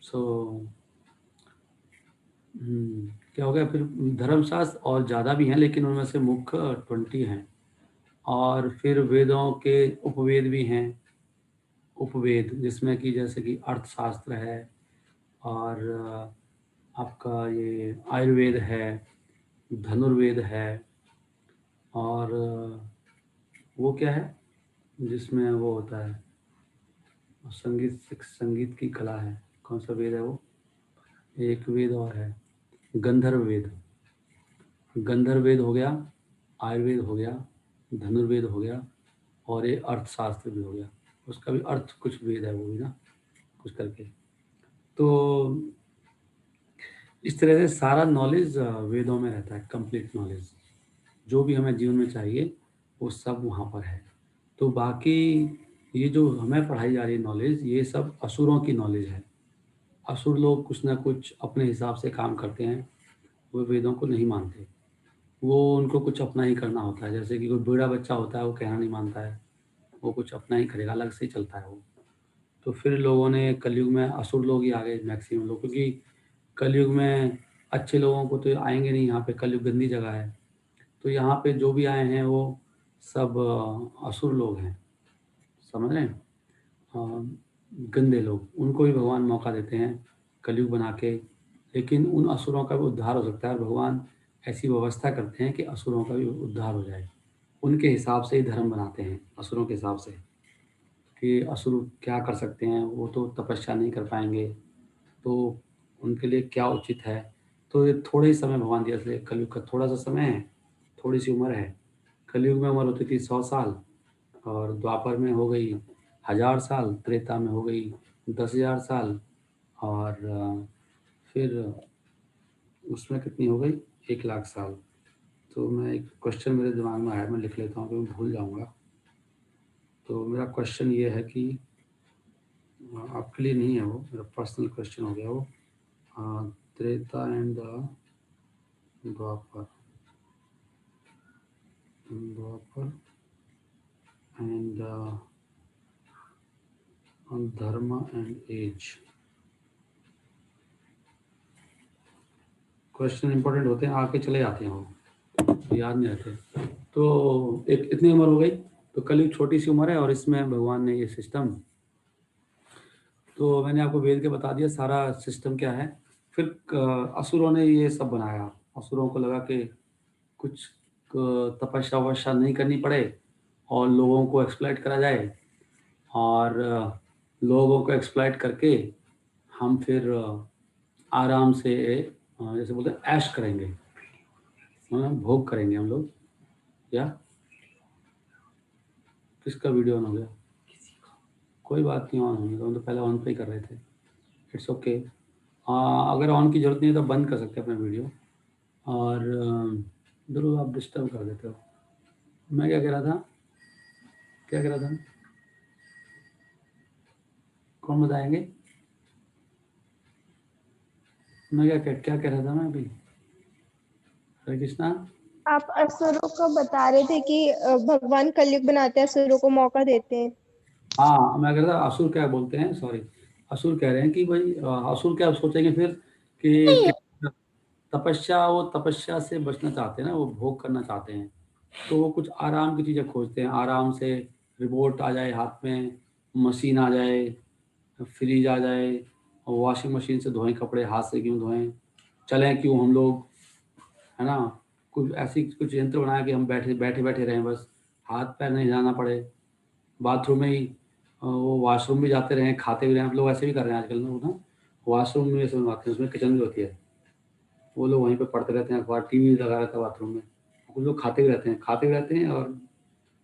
सो क्या हो गया फिर, धर्मशास्त्र और ज़्यादा भी हैं लेकिन उनमें से मुख्य 20 हैं। और फिर वेदों के उपवेद भी हैं, उपवेद जिसमें कि जैसे कि अर्थशास्त्र है, और आपका ये आयुर्वेद है, धनुर्वेद है, और वो क्या है जिसमें वो होता है संगीत की कला है, कौन सा वेद है वो, एक वेद और है, गंधर्व वेद। गंधर्व वेद हो गया, आयुर्वेद हो गया, धनुर्वेद हो गया, और ये अर्थशास्त्र भी हो गया। उसका भी अर्थ कुछ वेद है वो भी ना, कुछ करके। तो इस तरह से सारा नॉलेज वेदों में रहता है, कंप्लीट नॉलेज जो भी हमें जीवन में चाहिए वो सब वहाँ पर है। तो बाकी ये जो हमें पढ़ाई जा रही नॉलेज, ये सब असुरों की नॉलेज है। असुर लोग कुछ ना कुछ अपने हिसाब से काम करते हैं, वो वेदों को नहीं मानते। वो उनको कुछ अपना ही करना होता है, जैसे कि कोई बूढ़ा बच्चा होता है, वो कहना नहीं मानता है, वो कुछ अपना ही करेगा, अलग से ही चलता है वो। तो फिर लोगों ने कलयुग में असुर लोग ही आ गए मैक्सिमम लोग, क्योंकि कलयुग में अच्छे लोगों को तो आएंगे नहीं, यहाँ पे कलयुग गंदी जगह है। तो यहाँ पे जो भी आए हैं वो सब असुर लोग हैं, समझ रहे हैं। गंदे लोग, उनको भी भगवान मौका देते हैं कलयुग बना के, लेकिन उन असुरों का भी उद्धार हो सकता है। भगवान ऐसी व्यवस्था करते हैं कि असुरों का भी उद्धार हो जाए। उनके हिसाब से ही धर्म बनाते हैं, असुरों के हिसाब से, कि असुर क्या कर सकते हैं, वो तो तपस्या नहीं कर पाएंगे, तो उनके लिए क्या उचित है। तो ये थोड़े ही समय भगवान दिया, इसलिए कलयुग का थोड़ा सा समय है, थोड़ी सी उम्र है। कलयुग में उम्र होती थी 100 साल, और द्वापर में हो गई 1000 साल, त्रेता में हो गई 10,000 साल, और फिर उसमें कितनी हो गई 1,00,000 साल। तो मैं एक क्वेश्चन मेरे दिमाग में आया, मैं लिख लेता हूँ, तो मैं भूल जाऊँगा। तो मेरा क्वेश्चन ये है कि आपके लिए नहीं है वो, मेरा पर्सनल क्वेश्चन हो गया वो। Treta and Dwapar, Dwapar and धर्म एंड एज। क्वेश्चन इंपॉर्टेंट होते हैं, आके चले जाते हैं वो, याद नहीं रहते। तो एक इतनी उम्र हो गई, तो कलयुग छोटी सी उम्र है, और इसमें भगवान ने ये सिस्टम, तो मैंने आपको वेद के बता दिया सारा सिस्टम क्या है। फिर असुरों ने ये सब बनाया। असुरों को लगा कि कुछ तपस्या वपस्या नहीं करनी पड़े, और लोगों को एक्सप्लॉइट करा जाए, और लोगों को एक्सप्लॉइट करके हम फिर आराम से जैसे बोलते हैं ऐश करेंगे, भोग करेंगे हम लोग। या किसका वीडियो ऑन हो गया, कोई बात नहीं, ऑन होने दो, हम तो पहले ऑन पे ही कर रहे थे, इट्स ओके। अगर ऑन की ज़रूरत नहीं है तो बंद कर सकते हैं अपना वीडियो। और ज़रूर आप डिस्टर्ब कर देते हो। मैं क्या कह रहा था, क्या कह रहा था, कौन बताएंगे, मैं क्या कह रहा था मैं अभी, हरे कृष्णा। आप असुरों को बता रहे थे कि भगवान कलयुग बनाते हैं, असुरों को मौका देते हैं। हाँ, मैं कह रहा था असुर क्या बोलते हैं, सॉरी, असुर कह रहे हैं कि भाई असुर क्या सोचेंगे फिर कि तपस्या, वो तपस्या से बचना चाहते हैं ना, वो भोग करना चाहते हैं। तो वो कुछ आराम की चीज़ें खोजते हैं, आराम से रिमोट आ जाए हाथ में, मशीन आ जाए, फ्रिज आ जाए, और वॉशिंग मशीन से धोएं कपड़े, हाथ से क्यों धोएं, चलें क्यों हम लोग, है ना। कुछ ऐसी कुछ यंत्र बनाया कि हम बैठे बैठे बैठे रहें, बस हाथ पैर नहीं हिलाना पड़े, बाथरूम में ही वो वॉशरूम भी जाते रहें, खाते भी रहें। हम लोग ऐसे भी कर रहे हैं आजकल लोग ना, वॉशरूम में ऐसे बनवाते हैं, उसमें किचन भी होती है, वो लोग वहीं पे पढ़ते रहते हैं अखबार, टीवी लगा रहता है बाथरूम में, कुछ लोग खाते भी रहते हैं, खाते भी रहते हैं और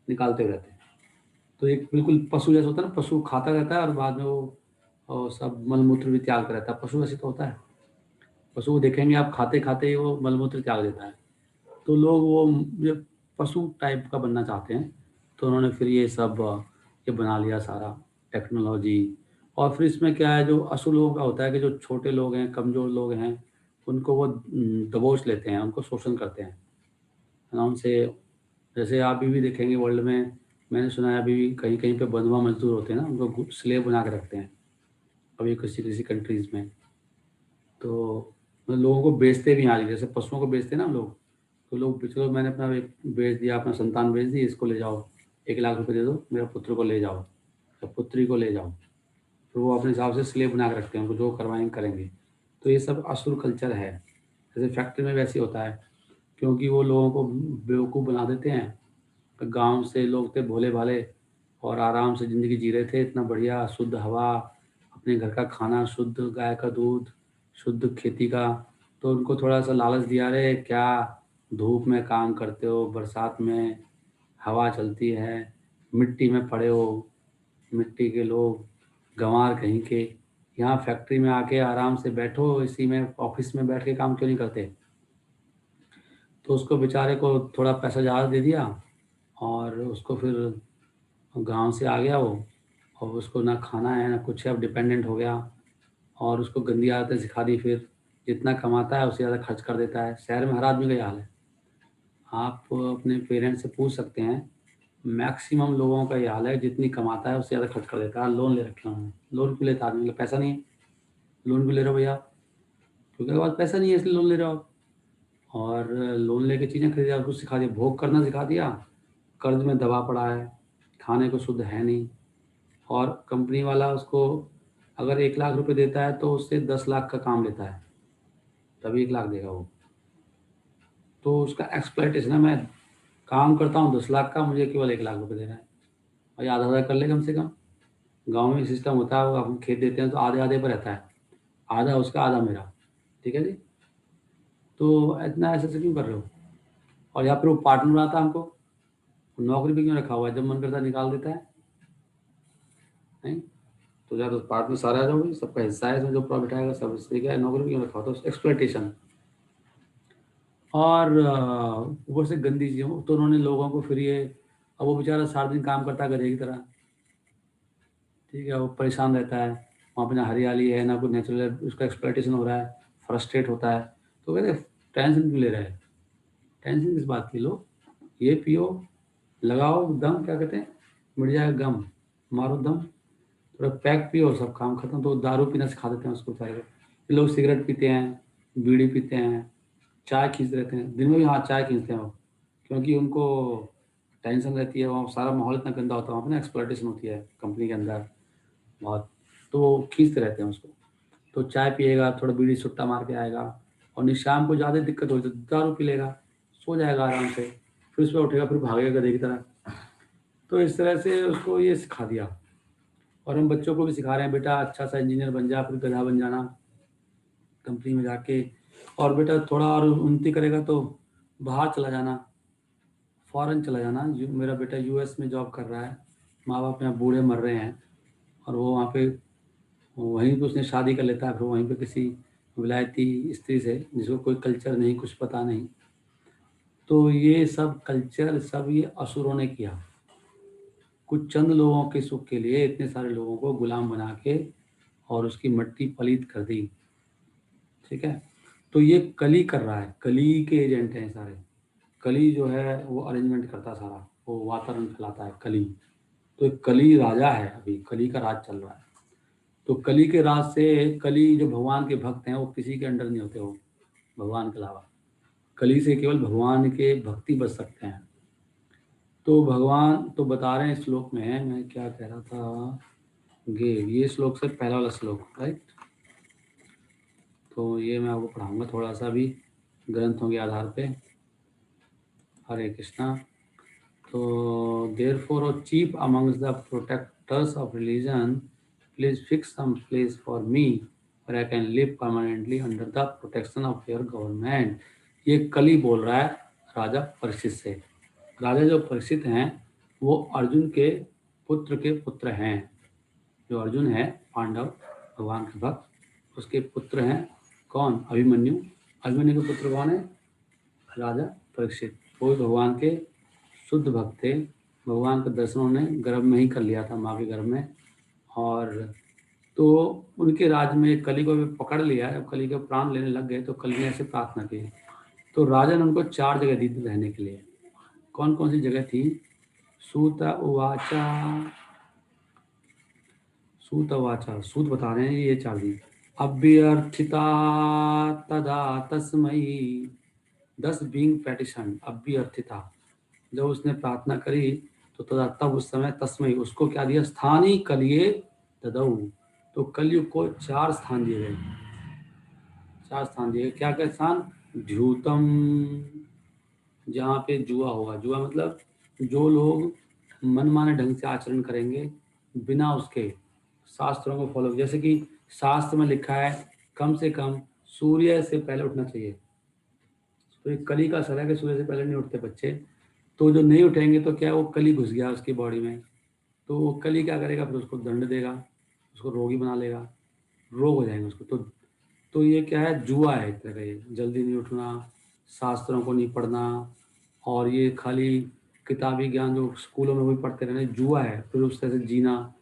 निकालते भी रहते हैं। तो एक बिल्कुल पशु जैसा होता है ना, पशु खाता रहता है और बाद में वो सब मलमूत्र भी त्यागता रहता है, पशु वैसे तो होता है। पशु को देखेंगे आप, खाते खाते ही वो मलमूत्र त्याग देता है। तो लोग वो ये पशु टाइप का बनना चाहते हैं, तो उन्होंने फिर ये सब ये बना लिया सारा टेक्नोलॉजी। और फिर इसमें क्या है, जो असुर लोगों का होता है कि जो छोटे लोग हैं, कमज़ोर लोग हैं, उनको वो दबोच लेते हैं, उनको शोषण करते हैं, है ना। उनसे जैसे आप अभी भी देखेंगे वर्ल्ड में, मैंने सुना है अभी भी कहीं कहीं पे बंधुआ मजदूर होते हैं ना, उनको स्लेव बना के रखते हैं, अभी किसी किसी कंट्रीज में। तो मतलब लोगों को बेचते भी हैं, जैसे पशुओं को बेचते हैं ना हम लोग, तो लोग चलो मैंने अपना एक बेच दिया, अपना संतान बेच दी, इसको ले जाओ, 1 लाख रुपए दे दो, मेरा पुत्र को ले जाओ या पुत्री को ले जाओ। फिर वो अपने हिसाब से स्लेव बना के रखते हैं, उनको जो करवाएंगे करेंगे। तो ये सब असुर कल्चर है। जैसे फैक्ट्री में वैसे होता है, क्योंकि वो लोगों को बेवकूफ़ बना देते हैं। गांव से लोग थे भोले भाले और आराम से ज़िंदगी जी रहे थे, इतना बढ़िया शुद्ध हवा, अपने घर का खाना, शुद्ध गाय का दूध, शुद्ध खेती का। तो उनको थोड़ा सा लालच दिया, रे क्या धूप में काम करते हो, बरसात में हवा चलती है, मिट्टी में पड़े हो, मिट्टी के लोग, गंवार कहीं के, यहाँ फैक्ट्री में आके आराम से बैठो, इसी में ऑफिस में बैठ के काम क्यों नहीं करते। तो उसको बेचारे को थोड़ा पैसा ज़्यादा दे दिया और उसको फिर गांव से आ गया वो, और उसको ना खाना है ना कुछ है, अब डिपेंडेंट हो गया और उसको गंदी आदतें सिखा दी। फिर जितना कमाता है उससे ज़्यादा खर्च कर देता है। शहर में हर आदमी का ये हाल है, आप अपने पेरेंट्स से पूछ सकते हैं, मैक्सिमम लोगों का ये हाल है, जितनी कमाता है उससे ज़्यादा खर्च कर देता है। लोन ले रखे हैं उन्होंने, लोन क्यों लेता आदमी, पैसा नहीं है, लोन क्यों ले रहे हो भैया, क्योंकि आपके पास पैसा नहीं है इसलिए लोन ले रहे हो आप। और लोन लेके चीज़ें खरीदा, उसको सिखा दिया, भोग करना सिखा दिया, कर्ज में दबा पड़ा है, खाने को शुद्ध है नहीं। और कंपनी वाला उसको अगर 1 लाख रुपए देता है तो उससे 10 लाख का काम लेता है, तभी 1 लाख देगा वो। तो उसका एक्सप्लॉइटेशन है, मैं काम करता हूँ 10 लाख का, मुझे केवल 1 लाख रुपए दे रहा है। भाई आधा आधा कर ले कम से कम। गाँव में सिस्टम होता है, वो हम खेत देते हैं तो आधे आधे पर रहता है, आधा उसका आधा मेरा, ठीक है जी। तो इतना ऐसे से क्यों कर रहे हो। और या फिर वो पार्टनर बनाता है हमको, नौकरी पे क्यों रखा हुआ है, जब मन करता है निकाल देता है, नहीं। तो या तो पार्टनर सारे आ जाओगे, सबका हिस्सा है, इसमें जो प्रॉफिट आएगा सब इससे, क्या है, नौकरी पे क्यों रखा हुआ, तो एक्सप्लॉइटेशन। और ऊपर से गंदी चीज़ें, तो उन्होंने लोगों को फिर ये, अब वो बेचारा सारा दिन काम करता है गधे की तरह, ठीक है, वो परेशान रहता है, वहाँ पे ना हरियाली है ना कुछ नेचुरल, उसका एक्सप्लॉइटेशन हो रहा है, फ्रस्ट्रेट होता है। तो कहते हैं टेंशन क्यों ले रहा है, टेंशन किस बात की, लो ये पियो, लगाओ दम, क्या कहते हैं, मिट जाएगा गम, मारो दम, थोड़ा पैक पियो, सब काम खत्म। तो दारू पीना सिखा देते हैं उसको बेचारे को। लोग सिगरेट पीते हैं, बीड़ी पीते हैं, चाय खींच रहते हैं दिन में भी, हाँ चाय खींचते हैं वो, क्योंकि उनको टेंशन रहती है, वहाँ सारा माहौल इतना गंदा होता है, वहाँ पे ना एक्सप्लॉइटेशन होती है कंपनी के अंदर बहुत, तो वो खींचते रहते हैं उसको। तो चाय पिएगा, थोड़ा बीड़ी सुट्टा मार के आएगा, और नहीं शाम को ज़्यादा दिक्कत हो तो दारू पी लेगा, सो जाएगा आराम से, फिर सुबह उठेगा, फिर भागेगा गधे की तरह। तो इस तरह से उसको ये सिखा दिया। और हम बच्चों को भी सिखा रहे हैं, बेटा अच्छा सा इंजीनियर बन जा, फिर गधा बन जाना कंपनी में जाके, और बेटा थोड़ा और उन्नति करेगा तो बाहर चला जाना, फॉरेन चला जाना। मेरा बेटा यूएस में जॉब कर रहा है, माँ बाप यहाँ बूढ़े मर रहे हैं, और वो वहाँ पे वहीं पे उसने शादी कर लेता है, फिर वहीं पे किसी विलायती स्त्री से जिसको कोई कल्चर नहीं, कुछ पता नहीं। तो ये सब कल्चर सब ये असुरों ने किया, कुछ चंद लोगों के सुख के लिए इतने सारे लोगों को गुलाम बना के और उसकी मट्टी पलीत कर दी, ठीक है। तो ये कली कर रहा है, कली के एजेंट हैं सारे। कली जो है वो अरेंजमेंट करता सारा, वो वातावरण फैलाता है कली। तो एक कली राजा है, अभी कली का राज चल रहा है। तो कली के राज से, कली जो भगवान के भक्त हैं वो किसी के अंडर नहीं होते हो भगवान के अलावा, कली से केवल भगवान के भक्ति बच सकते हैं। तो भगवान तो बता रहे हैं इस श्लोक में, मैं क्या कह रहा था, ये श्लोक से पहला वाला श्लोक, राइट। तो ये मैं आपको पढ़ाऊंगा थोड़ा सा भी ग्रंथों के आधार पे। हरे कृष्णा। तो therefore, O chief amongst the protectors of religion, please fix some place for me where I can live permanently under the protection of your government। ये कली बोल रहा है राजा परीक्षित से। राजा जो परीक्षित हैं वो अर्जुन के पुत्र हैं। जो अर्जुन है पांडव भगवान के भक्त, उसके पुत्र हैं कौन, अभिमन्यु। अभिमन्यु के पुत्र कौन है, राजा परीक्षित। वो भगवान के शुद्ध भक्त थे, भगवान का दर्शन उन्होंने गर्भ में ही कर लिया था, माँ के गर्भ में। और तो उनके राज में कली को भी पकड़ लिया, जब कली के प्राण लेने लग गए तो कली ने ऐसे प्रार्थना की। तो राजा ने उनको 4 जगह दी थी रहने के लिए। कौन कौन सी जगह थी, सूत उवाचा सूतवाचा, सूत बता रहे हैं ये 4 दिन। अभ्यर्थिता तदा तस्मै, 10 बीइंग पेटिशन, अभ्यर्थिता, जब उसने प्रार्थना करी तो तदा तब उस समय तस्मै उसको क्या दिया, स्थानी कलिये तदऊ, तो कलयुग को 4 स्थान दिए गए, 4 स्थान दिए गए। क्या क्या स्थान, द्यूतम, जहाँ पे जुआ होगा, जुआ मतलब जो लोग मनमाने ढंग से आचरण करेंगे बिना उसके शास्त्रों को फॉलो, जैसे कि शास्त्र में लिखा है कम से कम सूर्य से पहले उठना चाहिए, तो ये कली का असर है कि सूर्य से पहले नहीं उठते बच्चे, तो जो नहीं उठेंगे तो क्या वो कली घुस गया उसकी बॉडी में, तो वो कली क्या करेगा, फिर उसको दंड देगा, उसको रोगी बना लेगा, रोग हो जाएंगे उसको। तो ये क्या है, जुआ है एक तरह का, ये जल्दी नहीं उठना, शास्त्रों को नहीं पढ़ना, और ये खाली किताबी ज्ञान जो स्कूलों में वही पढ़ते रहना, जुआ है। फिर उस तरह से जीना,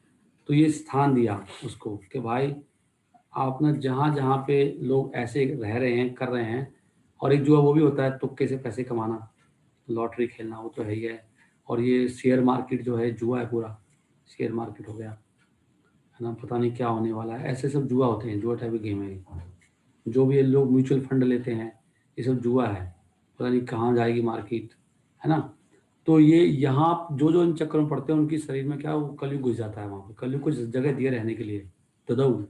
तो ये स्थान दिया उसको कि भाई आप ना जहाँ जहाँ पे लोग ऐसे रह रहे हैं कर रहे हैं, और एक जुआ वो भी होता है तुक्के से पैसे कमाना, लॉटरी खेलना, वो तो है ही है, और ये शेयर मार्केट जो है जुआ है पूरा, शेयर मार्केट हो गया है ना, पता नहीं क्या होने वाला है, ऐसे सब जुआ होते हैं, जुआ टाइप के गेम है ये। जो भी ये लोग म्यूचुअल फंड लेते हैं ये सब जुआ है, पता नहीं कहाँ जाएगी मार्केट, है ना। तो ये यहाँ जो जो इन चक्करों में पड़ते हैं उनकी शरीर में क्या, वो कलयुग घुस जाता है, वहाँ पर कलयुग को जगह दिए रहने के लिए, तदऊ।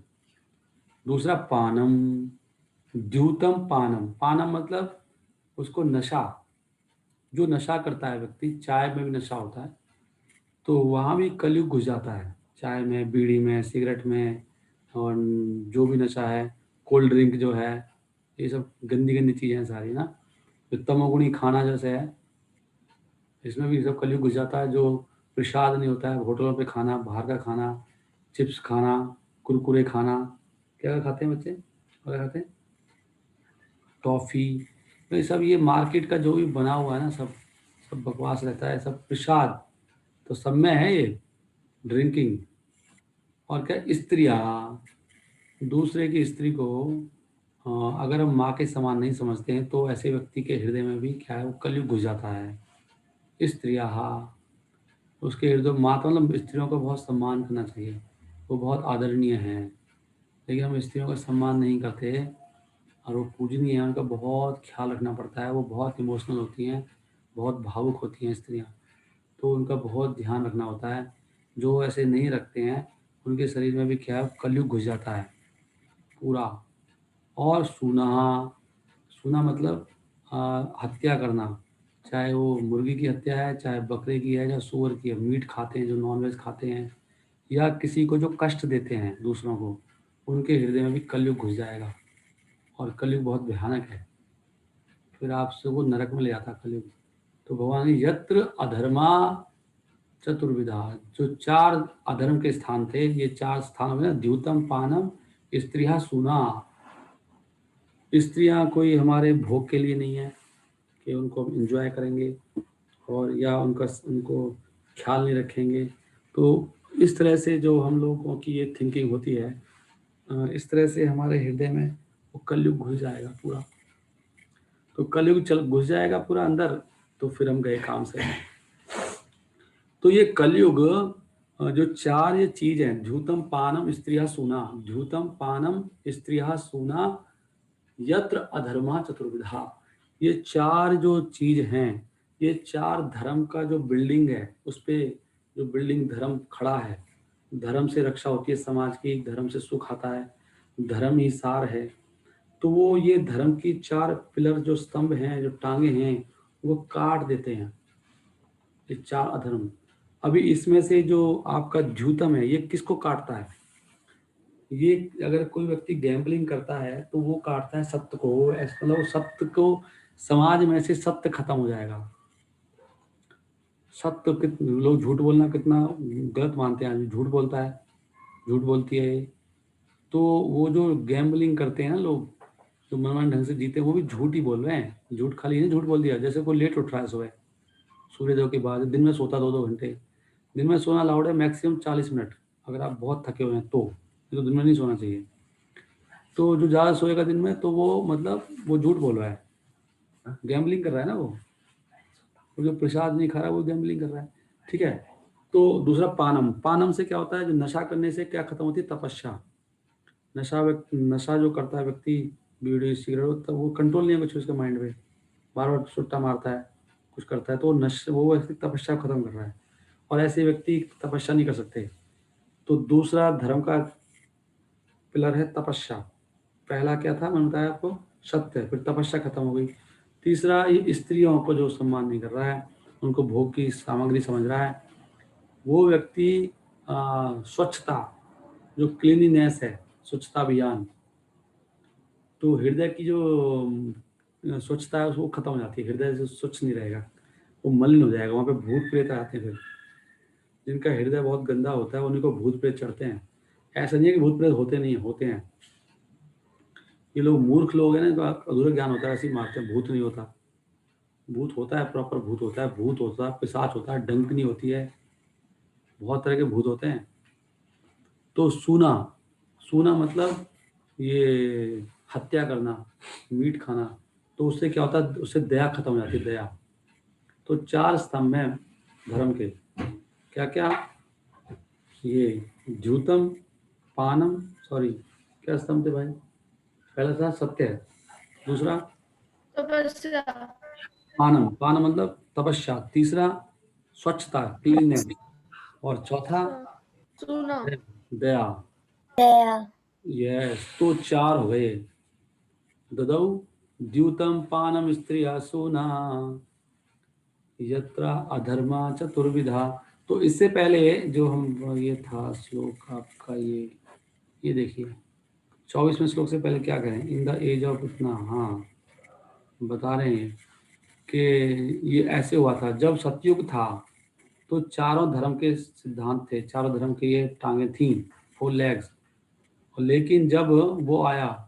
दूसरा पानम, द्यूतम पानम, पानम मतलब उसको नशा, जो नशा करता है व्यक्ति, चाय में भी नशा होता है, तो वहाँ भी कलयुग घुस जाता है, चाय में, बीड़ी में, सिगरेट में, और जो भी नशा है, कोल्ड ड्रिंक जो है, ये सब गंदी गंदी चीज़ें हैं सारी ना, जो तमोगुणी खाना जैसे है, इसमें भी सब कलयुग घुस जाता है। जो प्रसाद नहीं होता है, होटलों पे खाना, बाहर का खाना, चिप्स खाना, कुरकुरे खाना, क्या क्या खाते हैं बच्चे, क्या खाते हैं, टॉफ़ी, तो ये सब, ये मार्केट का जो भी बना हुआ है ना, सब सब बकवास रहता है, सब प्रसाद, तो सब में है ये ड्रिंकिंग। और क्या, स्त्रियाँ, दूसरे की स्त्री को अगर हम माँ के समान नहीं समझते हैं तो ऐसे व्यक्ति के हृदय में भी क्या है, वो कलयुग घुस जाता है। स्त्रियाँ, उसके हृदय, माँ तो मतलब स्त्रियों का बहुत सम्मान करना चाहिए, वो बहुत आदरणीय हैं, लेकिन हम स्त्रियों का सम्मान नहीं करते, और वो पूजनीय है, उनका बहुत ख्याल रखना पड़ता है, वो बहुत इमोशनल होती हैं, बहुत भावुक होती हैं स्त्रियाँ, तो उनका बहुत ध्यान रखना होता है। जो ऐसे नहीं रखते हैं उनके शरीर में भी क्या है, कलयुग घुस जाता है पूरा। और सूना, सूना मतलब हत्या करना, चाहे वो मुर्गी की हत्या है, चाहे बकरे की है, या सूअर की है, मीट खाते हैं जो नॉनवेज खाते हैं, या किसी को जो कष्ट देते हैं दूसरों को, उनके हृदय में भी कलयुग घुस जाएगा, और कलयुग बहुत भयानक है, फिर आपसे वो नरक में ले जाता है कलयुग। तो भगवान ने यत्र अधर्मा चतुर्विधा, जो 4 अधर्म के स्थान थे, ये 4 स्थान हो गए, द्यूतम पानम, स्त्रिया सूना, स्त्रियां कोई हमारे भोग के लिए नहीं है कि उनको हम इंजॉय करेंगे, और या उनका उनको ख्याल नहीं रखेंगे, तो इस तरह से जो हम लोगों की ये थिंकिंग होती है, इस तरह से हमारे हृदय में वो कलयुग घुस जाएगा पूरा, तो कलयुग चल घुस जाएगा पूरा अंदर, तो फिर हम गए काम से। तो ये कलयुग जो 4 ये चीज है, धूतम पानम स्त्रिया सूना, धूतम पानम स्त्रिया सूना, यत्र अधर्मा चतुर्विधा, ये 4 जो चीज हैं, ये 4 धर्म का जो बिल्डिंग है, उस पे जो बिल्डिंग धर्म खड़ा है, धर्म से रक्षा होती है समाज की, धर्म से सुख आता है, धर्म ही सार है, तो वो ये धर्म की 4 पिलर जो स्तंभ हैं, जो टांगे हैं, वो काट देते हैं ये 4 अधर्म। अभी इसमें से जो आपका द्यूतम है, ये किसको काटता है, ये अगर कोई व्यक्ति गैम्बलिंग करता है तो वो काटता है सत्य को, मतलब सत्य को, समाज में से सत्य खत्म हो जाएगा। सत्य लोग झूठ बोलना कितना गलत मानते हैं, आदमी झूठ बोलता है, झूठ बोलती है ये। तो वो जो गैम्बलिंग करते हैं ना लोग, जो मनमाने ढंग से जीते हैं, वो भी झूठ ही बोल रहे हैं, झूठ खाली नहीं, झूठ बोल दिया, जैसे कोई लेट उठ रहा है सुबह सूर्योदय के बाद, दिन में सोता 2-2 घंटे, दिन में सोना अलाउड है मैक्सिमम 40 मिनट, अगर आप बहुत थके हुए हैं तो, ये तो दिन में नहीं सोना चाहिए। तो जो ज़्यादा सोएगा दिन में तो वो मतलब वो झूठ बोल रहा है, गैम्बलिंग कर रहा है ना वो जो प्रसाद नहीं खा रहा है वो गैम्बलिंग कर रहा है, ठीक है। तो दूसरा पानम, पानम से क्या होता है, जो नशा करने से क्या खत्म होती है, तपस्या। नशा जो करता है व्यक्ति, बीड़ी सिगरेट, तो वो कंट्रोल नहीं है कुछ उसके माइंड पे, बार बार सुट्टा मारता है, कुछ करता है, तो वो व्यक्ति तपस्या खत्म कर रहा है, और ऐसे व्यक्ति तपस्या नहीं कर सकते। तो दूसरा धर्म का पिलर है तपस्या। पहला क्या था मैंने बताया आपको, सत्य, फिर तपस्या खत्म हो गई। तीसरा, ये स्त्रियों को जो सम्मान नहीं कर रहा है, उनको भोग की सामग्री समझ रहा है, वो व्यक्ति स्वच्छता, जो क्लीनिनेस है, स्वच्छता अभियान, तो हृदय की जो स्वच्छता है वो खत्म हो जाती है, हृदय से स्वच्छ नहीं रहेगा, वो मलिन हो जाएगा, वहाँ पे भूत प्रेत आते हैं। फिर जिनका हृदय बहुत गंदा होता है उन्हीं को भूत प्रेत चढ़ते हैं। ऐसा नहीं है कि भूत प्रेत होते नहीं, होते हैं। ये लोग मूर्ख लोग हैं ना, इनको अधूरा ज्ञान होता है, ऐसे ही मारते हैं। भूत नहीं होता, भूत होता है, प्रॉपर भूत होता है, भूत होता है, पिशाच होता है, डंकनी होती है, बहुत तरह के भूत होते हैं। तो सूना, सूना मतलब ये हत्या करना, मीट खाना, तो उससे क्या होता है, उससे दया खत्म हो जाती है, दया। तो 4 स्तंभ हैं धर्म के, क्या क्या, ये जूतम, पानम, सॉरी क्या स्तंभ थे भाई, पहला था सत्य, दूसरा तपस्या। पानम, पानम मतलब तपस्या, तीसरा स्वच्छता, क्लीननेस, और चौथा अच्छा, सुना। दया। दया। यस, तो 4 हो गए। ददौ द्यूतम पानम स्त्रिया सोना यत्र अधर्मा चतुर्विधा। तो इससे पहले जो हम, ये था श्लोक आपका, ये देखिए 24वें श्लोक से पहले क्या करें, इन द एज ऑफ इतना, हाँ बता रहे हैं कि ये ऐसे हुआ था जब सतयुग था, तो चारों धर्म के सिद्धांत थे, चारों धर्म के ये टांगे थी, 4 लेग्स। लेकिन जब वो आया,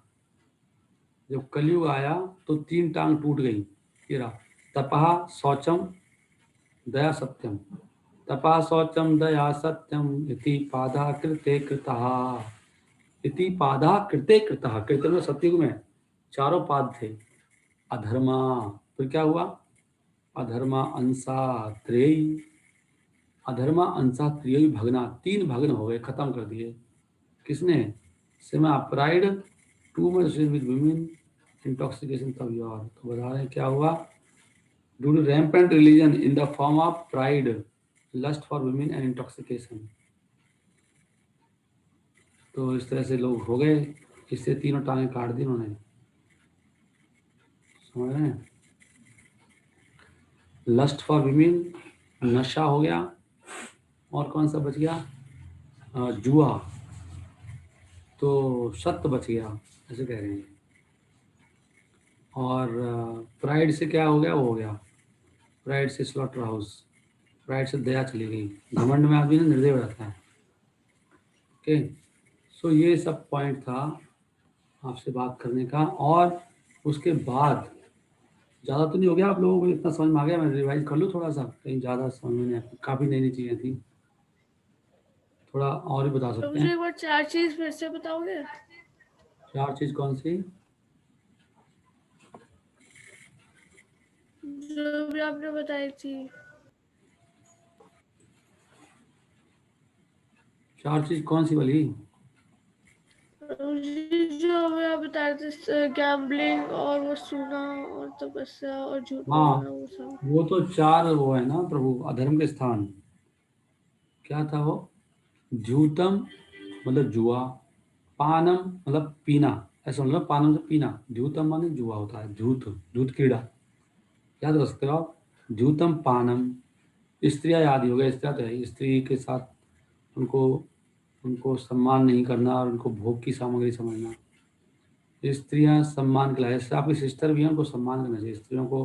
जब कलयुग आया, तो 3 टांग टूट गई। ये रहा, तपः शौचम दया सत्यम, तपः शौचम दया सत्यम इति पादा कृते कृतः, इति पादा कृते कृतः। कृत में सतयुग में चारों पाद थे। अधर्मा, फिर क्या हुआ, अधर्मा अंसा त्रेयी, अधर्मा अंसा त्रियी भगना, 3 भग्न हो गए, खत्म कर दिए। किसने, सेमा pride, too much with women, intoxication तब योर। तो बता रहे हैं क्या हुआ, due to rampant religion in the form of pride, lust for women and intoxication. तो इस तरह से लोग हो गए, इससे तीनों टांगे काट दी उन्होंने, समझ रहे हैं। लस्ट फॉर विमेन, नशा हो गया, और कौन सा बच गया, जुआ, तो सत्य बच गया, ऐसे कह रहे हैं। और प्राइड से क्या हो गया, वो हो गया, प्राइड से स्लॉटर हाउस, प्राइड से दया चली गई, घमंड में आदमी ना निर्दय हो जाता है। ओके, सो ये सब पॉइंट था आपसे बात करने का। और उसके बाद ज़्यादा तो नहीं हो गया, आप लोगों को इतना समझ में आ गया, मैं रिवाइज कर लूँ थोड़ा सा, कहीं ज़्यादा समझ में नहीं आया, काफ़ी नई नई चीज़ें थी, थोड़ा और भी बता तो सकते मुझे हैं। एक बार 4 चीज फिर से बताओगे? 4 चीज़ कौन सी, जो भी आपने बताई थी। 4 चीज़ कौन सी वाली, मुझे जो अभी आप बता रहे थे, गैम्बलिंग और वो सुना और तपस्या और झूठ हाँ बोलना, वो सब। वो तो 4 वो है ना प्रभु, अधर्म के स्थान। क्या था वो, जूतम मतलब जुआ, पानम मतलब पीना, ऐसा मतलब पानम से पीना, जूतम माने जुआ होता है, झूठ, झूठ क्रीड़ा, याद रख सकते हो आप, जूतम पानम। स्त्रियां याद ही हो गया, स्त्रियां तो है, स्त्री के साथ उनको उनको सम्मान नहीं करना और उनको भोग की सामग्री समझना। स्त्रियां सम्मान के लायक, जैसे आपकी सिस्टर भी हैं, उनको सम्मान करना चाहिए। स्त्रियों को,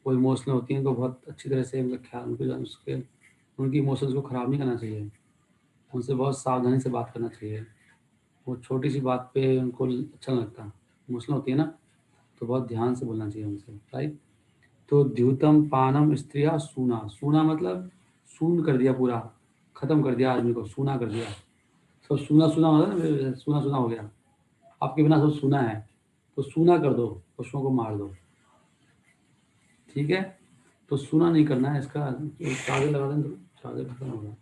वो इमोशनल होती हैं, उनको बहुत अच्छी तरह से उनका ख्याल, उनकी इमोशंस को ख़राब नहीं करना चाहिए, उनसे बहुत सावधानी से बात करना चाहिए। वो छोटी सी बात पे उनको अच्छा नहीं लगता, इमोशनल होती है ना, तो बहुत ध्यान से बोलना चाहिए उनसे, राइट। तो द्यूतम पानम स्त्रिया सूना, सूना मतलब सून कर दिया, पूरा खत्म कर दिया आदमी को, सूना कर दिया, सब सूना सूना हो गया, सूना सूना हो गया, आपके बिना सब सूना है, तो सूना कर दो, पशुओं को मार दो, ठीक है। तो सूना नहीं करना है, इसका चार्जर लगा दें तो चार्जर खत्म होगा।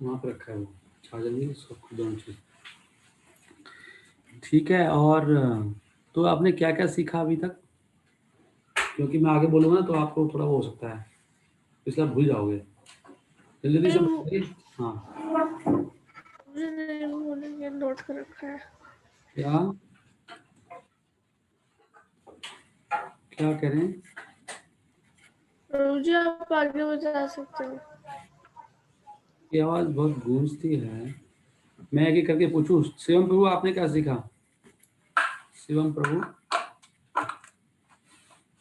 वहाँ पे रखा है वो, चार्जर भी सब दोनों चीज़। ठीक है, और तो आपने क्या-क्या सीखा अभी तक? क्योंकि मैं आगे बोलूँगा ना तो आपको थोड़ा वो हो सकता है, इसलिए आप भूल जाओगे। जल्दी-जल्दी से बताइए। हाँ। मुझे नहीं बोलेंगे, नोट कर रखा है। क्या? क्या कह रहे हैं? प्रभु जी आप आगे बता सकते हो। ये आवाज़ बहुत गूंजती है। मैं एक-एक करके पूछूँ? शिवम प्रभु आपने क्या सीखा? Shivam Prabhu?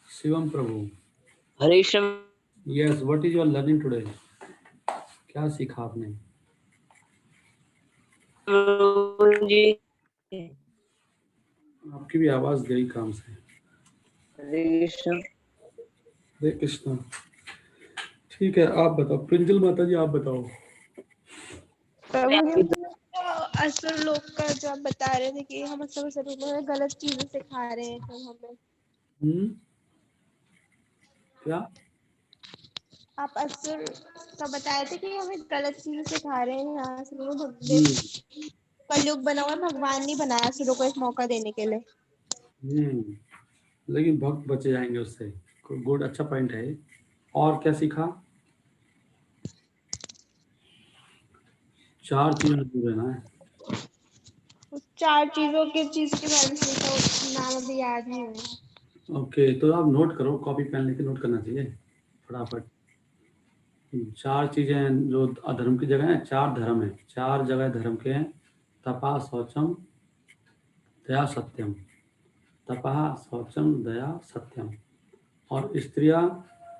Shivam Prabhu. Hare Krishna yes, what is your learning today? क्या सीखा आपने? प्रभु जी। आपकी भी आवाज़ गई काम से। हरे कृष्ण। हरे कृष्णा। ठीक है, आप बताओ। प्रिंजल माता जी आप बताओ। प्रभु जी असुर लोग का जो आप बता रहे थे कि हम सब स्वरूप में गलत चीजें सिखा रहे हैं सब हमें। हुँ? क्या? आप असुर का बताए थे कि हमें गलत चीजें सिखा रहे हैं यहाँ से हुँ, कलयुग बना हुआ, भगवान नहीं बनाया असुरों को एक मौका देने के लिए। हुँ। लेकिन भक्त बचे जाएँगे उससे। गुड, अच्छा पॉइंट है ये। और क्या सीखा? 4 चीज़ों से दूर रहना है। उस 4 चीजों की चीज के बारे में सोचा, नाम अभी याद नहीं है। ओके, तो आप नोट करो, कॉपी पेन लेके नोट करना चाहिए फटाफट। 4 चीज़ें हैं जो अधर्म की जगह हैं, 4 धर्म हैं। 4 जगह धर्म के हैं। तपा, शौचम, दया, सत्यम। तपः, शौचम, दया, सत्यम। और स्त्रियाँ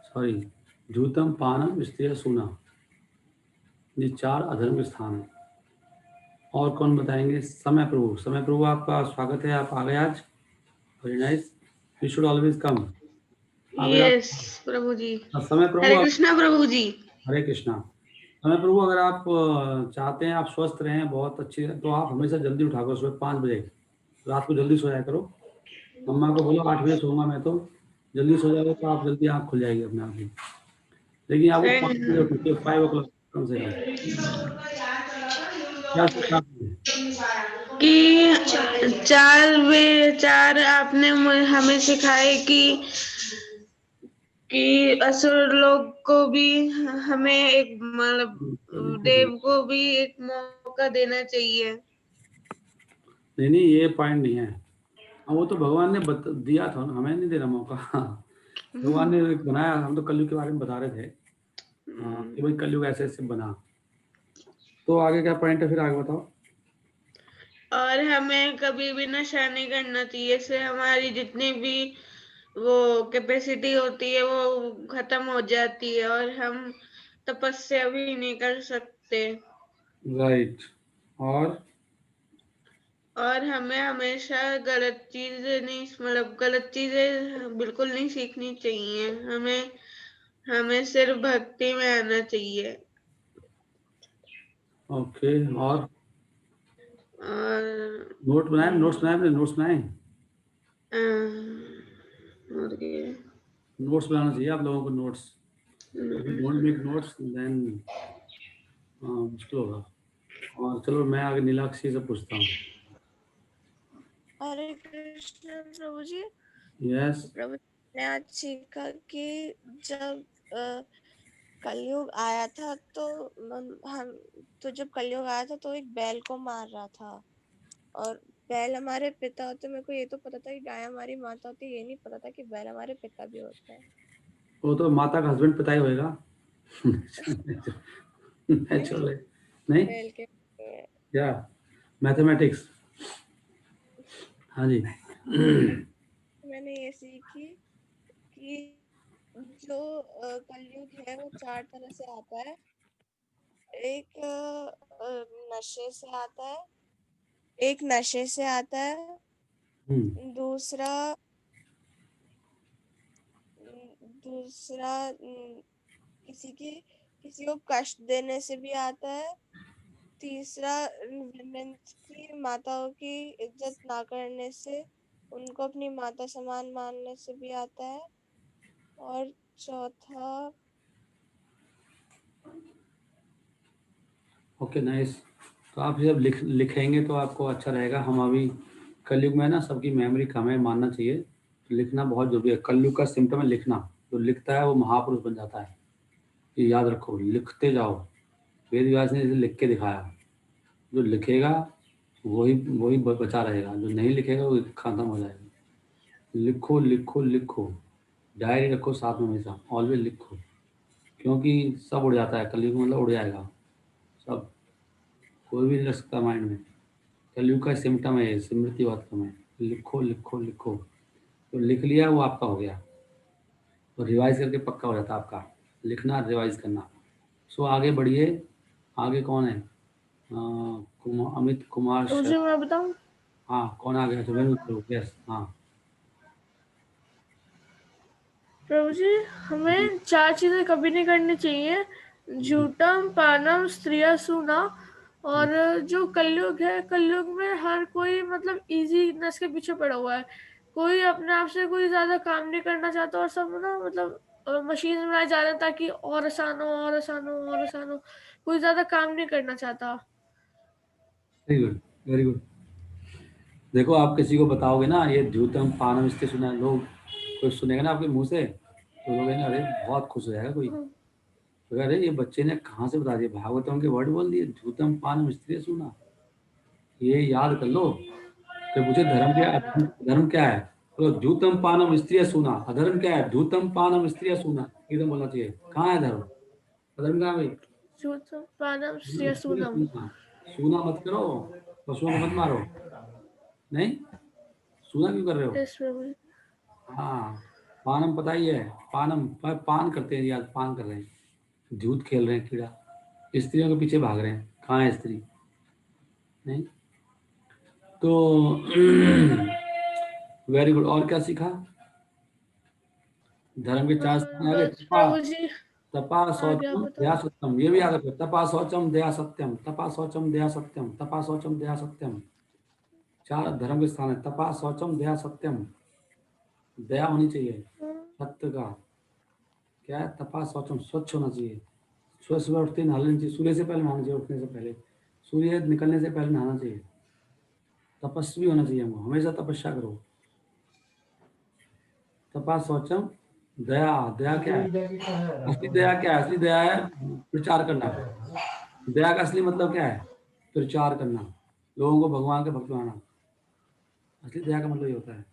सॉरी धूतम, पानम, स्त्रिया, सूना। ये 4 अधर्म के स्थान हैं। और कौन बताएँगे? समय प्रभु। समय प्रभु आपका स्वागत है, आप आ गए आज। Very nice. You should always come. अगर आप यस प्रभु जी। समय प्रभु हरे आप कृष्णा प्रभु जी। हरे कृष्णा। समय प्रभु अगर आप चाहते हैं आप स्वस्थ रहें बहुत अच्छी तो आप हमेशा जल्दी उठा करो सुबह 5 बजे। रात को जल्दी सो जाया करो। मम्मा को बोलो 8 बजे सोऊँगा मैं तो। जल्दी सो जाओगे तो आप जल्दी आँख खुल जाएगी अपने आप ही। लेकिन आपको 5 बजे उठना चाहिए, 5 o'clock कम से कम। क्या सीखा आपने? कि चार आपने हमें सिखाए कि असुर लोग को भी हमें एक मतलब देव को भी एक मौका देना चाहिए। नहीं, नहीं ये पॉइंट नहीं है। वो तो भगवान ने दिया था ना, हमें नहीं देना मौका। भगवान ने एक बनाया, हम तो कलयुग के बारे में बता रहे थे। कि भाई कलयुग ऐसे-ऐसे बना। तो आगे क्या पॉइंट है फिर आगे बताओ? और हमें कभी भी नशा नहीं करना चाहिए, इससे हमारी जितनी भी वो कैपेसिटी होती है वो खत्म हो जाती है और हम तपस्या भी नहीं कर सकते। राइट। और और हमें हमेशा गलत चीजें नहीं मतलब गलत चीजें बिल्कुल नहीं सीखनी चाहिए। हमें हमें सिर्फ भक्ति में आना चाहिए। ओके, और और नोट्स बनाए आपने? नोट्स बनाए? और ये नोट्स बनाना चाहिए आप लोगों को notes. If you don't make notes then मुश्किल होगा। और चलो मैं आगे नीलाक्षी से पूछता हूँ। हरे कृष्ण प्रभु जी। यस। प्रभु जी, ने आज सीखा कि जब कलयुग आया था तो हम तो जब कलयुग आया था तो एक बैल को मार रहा था और बैल हमारे पिता होते। मेरे को ये तो पता था कि गाय हमारी माता होती, ये नहीं पता था कि बैल हमारे पिता भी होते हैं। वो तो माता का हस्बैंड पिता ही होएगा। नेचुरल है। नहीं? बैल के क्या? मैथमेटिक्स। हाँ जी। मैंने ये सीखी कि जो कलयुग है वो 4 तरह से आता है। एक नशे से आता है, एक नशे से आता है, हुँ, दूसरा दूसरा किसी को कष्ट देने से भी आता है, तीसरा वुमेन्स की माताओं की इज्जत ना करने से, उनको अपनी माता समान मानने से भी आता है, और चौथा ओके, नाइस। तो आप जब लिखेंगे तो आपको अच्छा रहेगा। हम अभी कलयुग में ना सबकी मेमोरी कम है, मानना चाहिए। तो लिखना बहुत ज़रूरी है। कलयुग का सिम्टम है लिखना। जो लिखता है वो महापुरुष बन जाता है। ये याद रखो, लिखते जाओ। वेद व्यास ने इसे लिख के दिखाया। जो लिखेगा वही वही बचा रहेगा, जो नहीं लिखेगा वो खत्म हो जाएगा। लिखो लिखो लिखो, डायरी रखो साथ में हमेशा, ऑलवेज लिखो। क्योंकि सब उड़ जाता है कलयुग में, मतलब उड़ जाएगा सब, कोई भी नहीं रख सकता माइंड में। कलयुग का सिम्टम है, स्मृति बहुत कम है। लिखो लिखो लिखो, तो लिख लिया वो आपका हो गया। तो रिवाइज करके पक्का हो जाता है आपका। लिखना, रिवाइज करना। सो आगे बढ़िए। आगे कौन है? अमित कुमार मुझे मैं बताऊं? हाँ, कौन आ गया? तो यस, हाँ। प्रभु जी, हमें 4 चीजें कभी नहीं करनी चाहिए। झूठम, पानम, स्त्रिया सूना। और जो कलयुग है, कलयुग में हर कोई मतलब इजीनेस के पीछे पड़ा हुआ है। कोई अपने आप से कोई ज्यादा काम नहीं करना चाहता, और सब ना मतलब मशीन बनाए जा रहे हैं ताकि और आसान हो, और आसान हो, और आसान हो। कोई ज्यादा काम नहीं करना चाहता। Very good, very good. देखो, आप किसी को बताओगे ना ये द्यूतम पानम इसके सुना है, लोग कोई सुनेगा ना आपके मुंह से, तो लोग कहेंगे अरे बहुत खुश हो जाएगा कोई। तो अरे ये बच्चे ने कहाँ से बता दिया, भागवतम के वर्ड बोल दिए, द्यूतम पानम स्त्री सुना। ये याद कर लो। तो पूछे धर्म क्या है? धर्म क्या है? तो द्यूतम पानम स्त्री सुना। अधर्म क्या है? द्यूतम पानम स्त्री सुना। एकदम बोलना चाहिए। कहाँ है धर्म? अधर्म कहाँ है भाई? झूठम, पानम, स्त्रिया सूनम। सूना। सूना मत करो, पशुओं को मत मारो। नहीं, सूना क्यों कर रहे हो? यस प्रभु जी। हाँ, पानम पता ही है। पानम पान करते हैं यार, पान कर रहे हैं, दूध खेल रहे हैं, कीड़ा स्त्रियों के पीछे भाग रहे हैं। कहाँ है स्त्री? नहीं। तो वेरी गुड। और क्या सीखा? धर्म के 4 आगे बस प्रभु जी, तपा आगे आप शौचम बताओ। दया सत्यम, ये भी याद रखो। तपा शौचम दया सत्यम, तपा शौचम दया सत्यम, तपा शौचम दया सत्यम। 4 धर्म के स्थान है। तपा शौचम दया सत्यम, दया होनी चाहिए। सत्य का क्या है? तपा शौचम, स्वच्छ होना चाहिए। सुबह सुबह उठते नहा लेना चाहिए, सूर्य से पहले नहाना चाहिए, उठने से पहले, सूर्य निकलने से पहले नहाना चाहिए। तपस्वी होना चाहिए हमको, हमेशा तपस्या करो। तपा शौचम दया, दया क्या है? असली दया क्या है? असली दया है प्रचार करना। दया का असली मतलब क्या है? प्रचार करना, लोगों को भगवान के भक्त बनाना। असली दया का मतलब ये होता है,